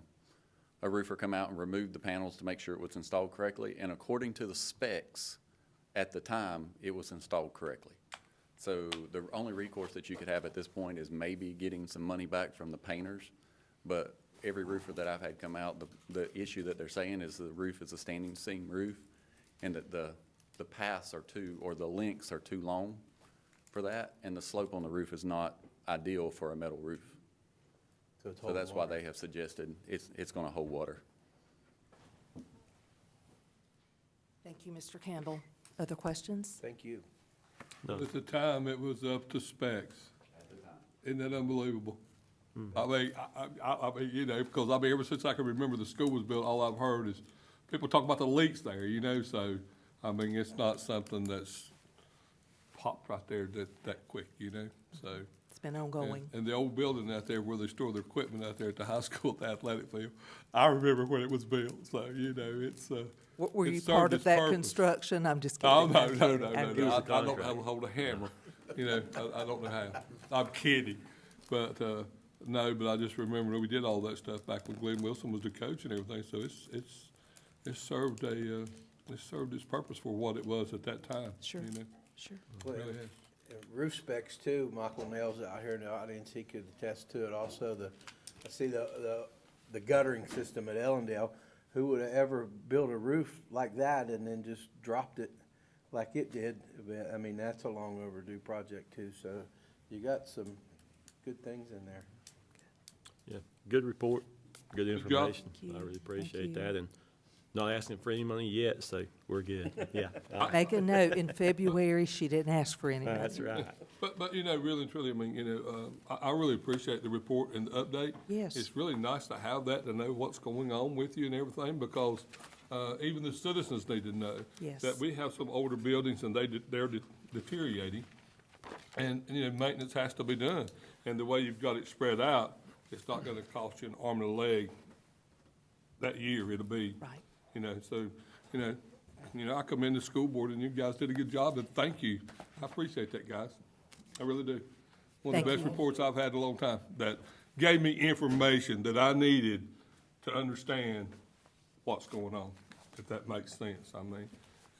Speaker 14: roofer come out and remove the panels to make sure it was installed correctly. And according to the specs at the time, it was installed correctly. So the only recourse that you could have at this point is maybe getting some money back from the painters. But every roofer that I've had come out, the issue that they're saying is the roof is a standing seam roof, and that the paths the links are too long for that, and the slope on the roof is not ideal for a metal roof. So that's why they have suggested it's gonna hold water.
Speaker 13: Thank you, Mr. Campbell. Other questions?
Speaker 12: Thank you.
Speaker 3: No.
Speaker 2: At the time, it was up to specs. Isn't that unbelievable? I mean, because ever since I can remember the school was built, all I've heard is people talk about the leaks there, so, it's not something that's popped right there that quick, so.
Speaker 13: It's been ongoing.
Speaker 2: And the old building out there where they store their equipment out there at the high school, at the athletic field, I remember when it was built, so, it's,
Speaker 13: Were
Speaker 2: it
Speaker 13: you
Speaker 2: served
Speaker 13: part of
Speaker 2: its
Speaker 13: that
Speaker 2: purpose.
Speaker 13: construction? I'm just kidding.
Speaker 2: Oh, no,
Speaker 13: I'm
Speaker 2: no,
Speaker 13: kidding.
Speaker 2: no,
Speaker 13: I'm
Speaker 2: no,
Speaker 13: kidding.
Speaker 2: no, I don't know how to hold a hammer, I don't know how. I'm kidding, but, no, but I just remember we did all that stuff back when Glenn Wilson was the coach and everything, so it served its purpose for what it was at that time,
Speaker 13: Sure. Sure.
Speaker 2: It really has.
Speaker 12: Roof specs too, Michael Nails out here in the audience, he could attest to it also. I see the guttering system at Ellendale. Who would have ever built a roof like that and then just dropped it like it did? That's a long overdue project too, so you got some good things in there.
Speaker 3: Yeah, good report, good
Speaker 2: Good job.
Speaker 3: information.
Speaker 13: Thank you.
Speaker 3: I really
Speaker 13: Thank
Speaker 3: appreciate
Speaker 13: you.
Speaker 3: that. And Not asking for any money yet, so we're good. Yeah.
Speaker 13: Make a note, in February, she didn't ask for any money.
Speaker 3: That's right.
Speaker 2: But, you know, really and truly, I mean, I really appreciate the report and the update.
Speaker 13: Yes.
Speaker 2: It's really nice to have that, to know what's going on with you and everything, because, even the citizens need to know.
Speaker 13: Yes.
Speaker 2: That we have some older buildings and they're deteriorating, and, you know, maintenance has to be done. And the way you've got it spread out, it's not gonna cost you an arm and a leg that year, it'll be.
Speaker 13: Right.
Speaker 2: You know, so, you know, I commend the school board, and you guys did a good job, and thank you. I appreciate that, guys. I really do. One of
Speaker 13: Thank
Speaker 2: the best
Speaker 13: you.
Speaker 2: reports I've had in a long time, that gave me information that I needed to understand what's going on, if that makes sense, I mean,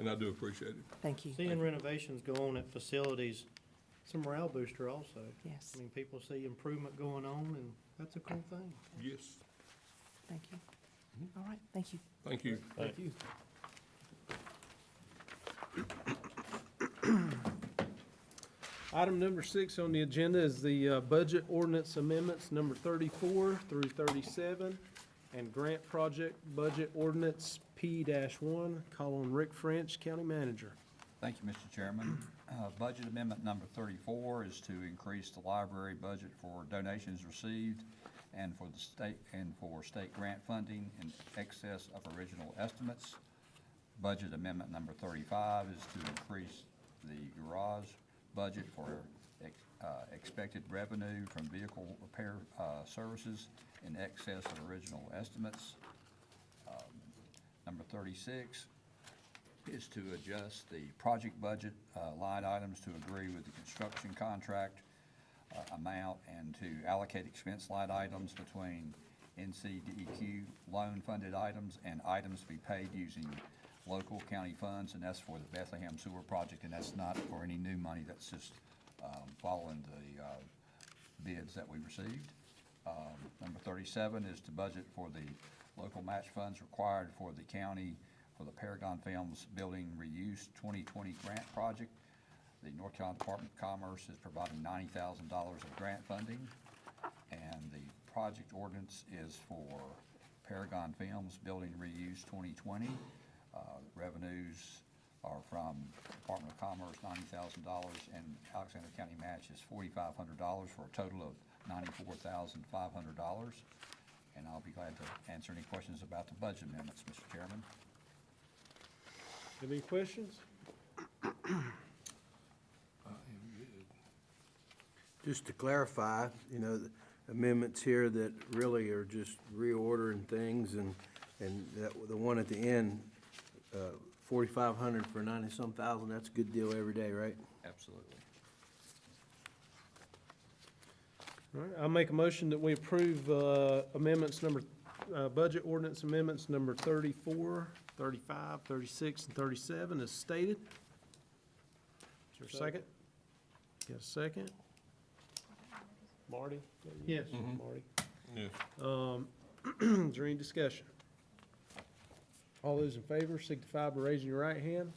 Speaker 2: and I do appreciate it.
Speaker 13: Thank you.
Speaker 5: Seeing renovations go on at facilities, it's a morale booster also.
Speaker 13: Yes.
Speaker 5: I mean, people see improvement going on, and that's a cool thing.
Speaker 2: Yes,
Speaker 13: Thank you. All right, thank you.
Speaker 2: thank you.
Speaker 1: Thank you. Item number 6 on the agenda is the budget ordinance amendments, number 34 through 37, and grant project budget ordinance P-1. Call on Rick French, County Manager.
Speaker 15: Thank you, Mr. Chairman. Budget amendment number 34 is to increase the library budget for donations received and for the state grant funding in excess of original estimates. Budget amendment number 35 is to increase the garage budget for expected revenue from vehicle repair services in excess of original estimates. Number 36 is to adjust the project budget line items to agree with the construction contract amount and to allocate expense line items between NCDEQ loan-funded items and items to be paid using local county funds, and that's for the Bethlehem Sewer Project, and that's not for any new money, that's just following the bids that we received. Number 37 is to budget for the local match funds required for the county for the Paragon Films Building Reuse 2020 grant project. The North Carolina Department of Commerce is providing $90,000 of grant funding, and the project ordinance is for Paragon Films Building Reuse 2020. Revenues are from Department of Commerce, $90,000, and Alexandra County match is $4,500 for a total of $94,500. And I'll be glad to answer any questions about the budget amendments, Mr. Chairman.
Speaker 1: Have any questions?
Speaker 12: Just to clarify, you know, the amendments here that really are just reordering things, and that, the one at the end, 4,500 for 90-some thousand, that's a good deal every day, right?
Speaker 15: Absolutely.
Speaker 1: All right, I'll make a motion that we approve amendments budget ordinance amendments number 34, 35, 36, and 37 as stated. Is there a second? Got a second? Marty?
Speaker 5: Yes.
Speaker 1: Marty.
Speaker 2: Yes.
Speaker 1: Is there any discussion? All those in favor signify by raising your right hand.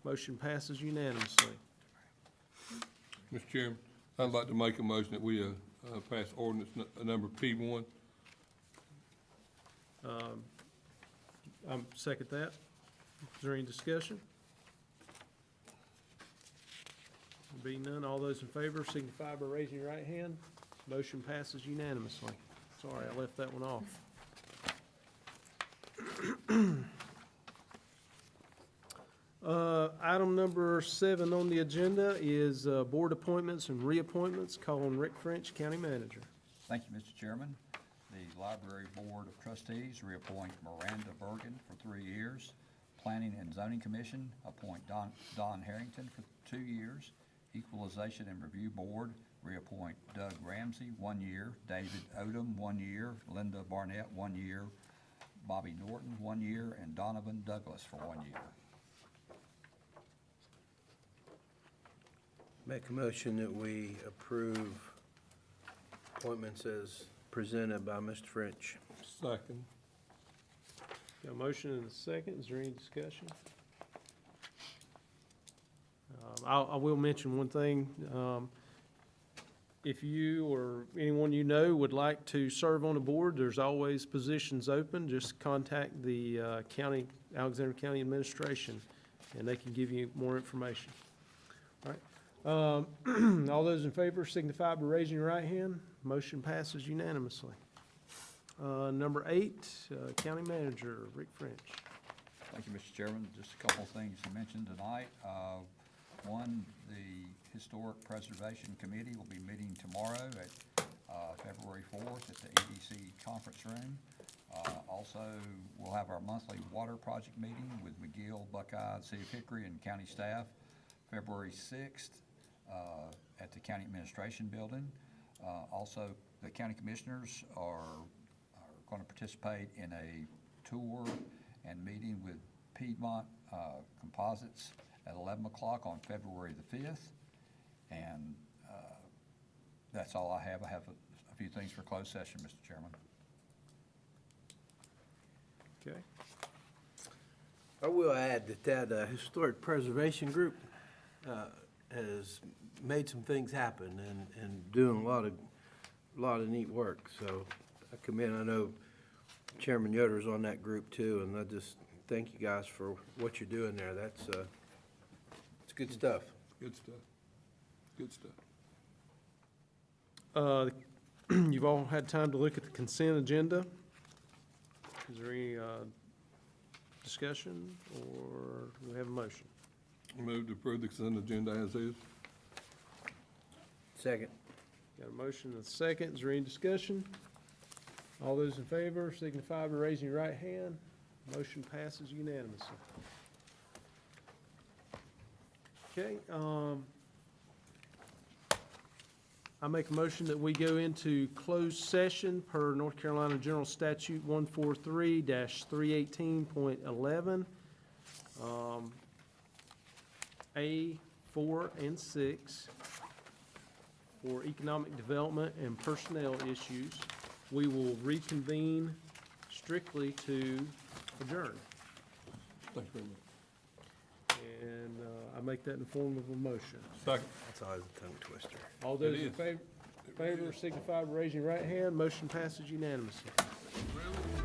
Speaker 1: Motion passes unanimously.
Speaker 2: Mr. Chairman, I'd like to make a motion that we pass ordinance number P-1.
Speaker 1: Second that. Is there any discussion? Being none, all those in favor signify by raising your right hand. Motion passes unanimously. Sorry, I left that one off. Item number 7 on the agenda is board appointments and reappointments. Call on Rick French, County Manager.
Speaker 15: Thank you, Mr. Chairman. The Library Board of Trustees reappoint Miranda Bergen for 3 years. Planning and Zoning Commission appoint Don Harrington for 2 years. Equalization and Review Board reappoint Doug Ramsey, 1 year. David Odom, 1 year. Linda Barnett, 1 year. Bobby Norton, 1 year. And Donovan Douglas for 1 year.
Speaker 12: Make a motion that we approve appointments as presented by Mr. French.
Speaker 2: Second.
Speaker 1: Got a motion and a second. Is there any discussion? I will mention one thing. If you or anyone you know would like to serve on the board, there's always positions open. Just contact the Alexander County Administration, and they can give you more information. All right. All those in favor signify by raising your right hand. Motion passes unanimously. Number 8, County Manager Rick French.
Speaker 15: Thank you, Mr. Chairman. Just a couple of things to mention tonight. One, the Historic Preservation Committee will be meeting tomorrow at February 4th at the EDC Conference Room. Also, we'll have our monthly water project meeting with McGill, Buckeye, City of Hickory, and county staff, February 6th at the County Administration Building. Also, the county commissioners are going to participate in a tour and meeting with Piedmont Composites at 11 o'clock on February the 5th. And that's all I have. I have a few things for closed session, Mr. Chairman.
Speaker 1: Okay.
Speaker 12: I will add that Historic Preservation Group has made some things happen and doing a lot of neat work. So I commend, I know Chairman Yoder's on that group too, and I just thank you guys for what you're doing there. That's, it's good stuff.
Speaker 2: Good stuff. Good stuff.
Speaker 1: You've all had time to look at the consent agenda. Is there any discussion, or do we have a motion?
Speaker 2: Move to approve the consent agenda as is.
Speaker 12: Second.
Speaker 1: Got a motion and a second. Is there any discussion? All those in favor signify by raising your right hand. Motion passes unanimously. Okay, I make a motion that we go into closed session per North Carolina General Statute 143-318.11, A 4 and 6, for economic development and personnel issues. We will reconvene strictly to adjourn.
Speaker 2: Thank you very much.
Speaker 1: And I make that in the form of a motion.
Speaker 2: Second.
Speaker 12: That's always a tongue twister.
Speaker 1: All those
Speaker 2: It
Speaker 1: in
Speaker 2: is.
Speaker 1: favor signify by raising your right hand. Motion passes unanimously.
Speaker 2: Really?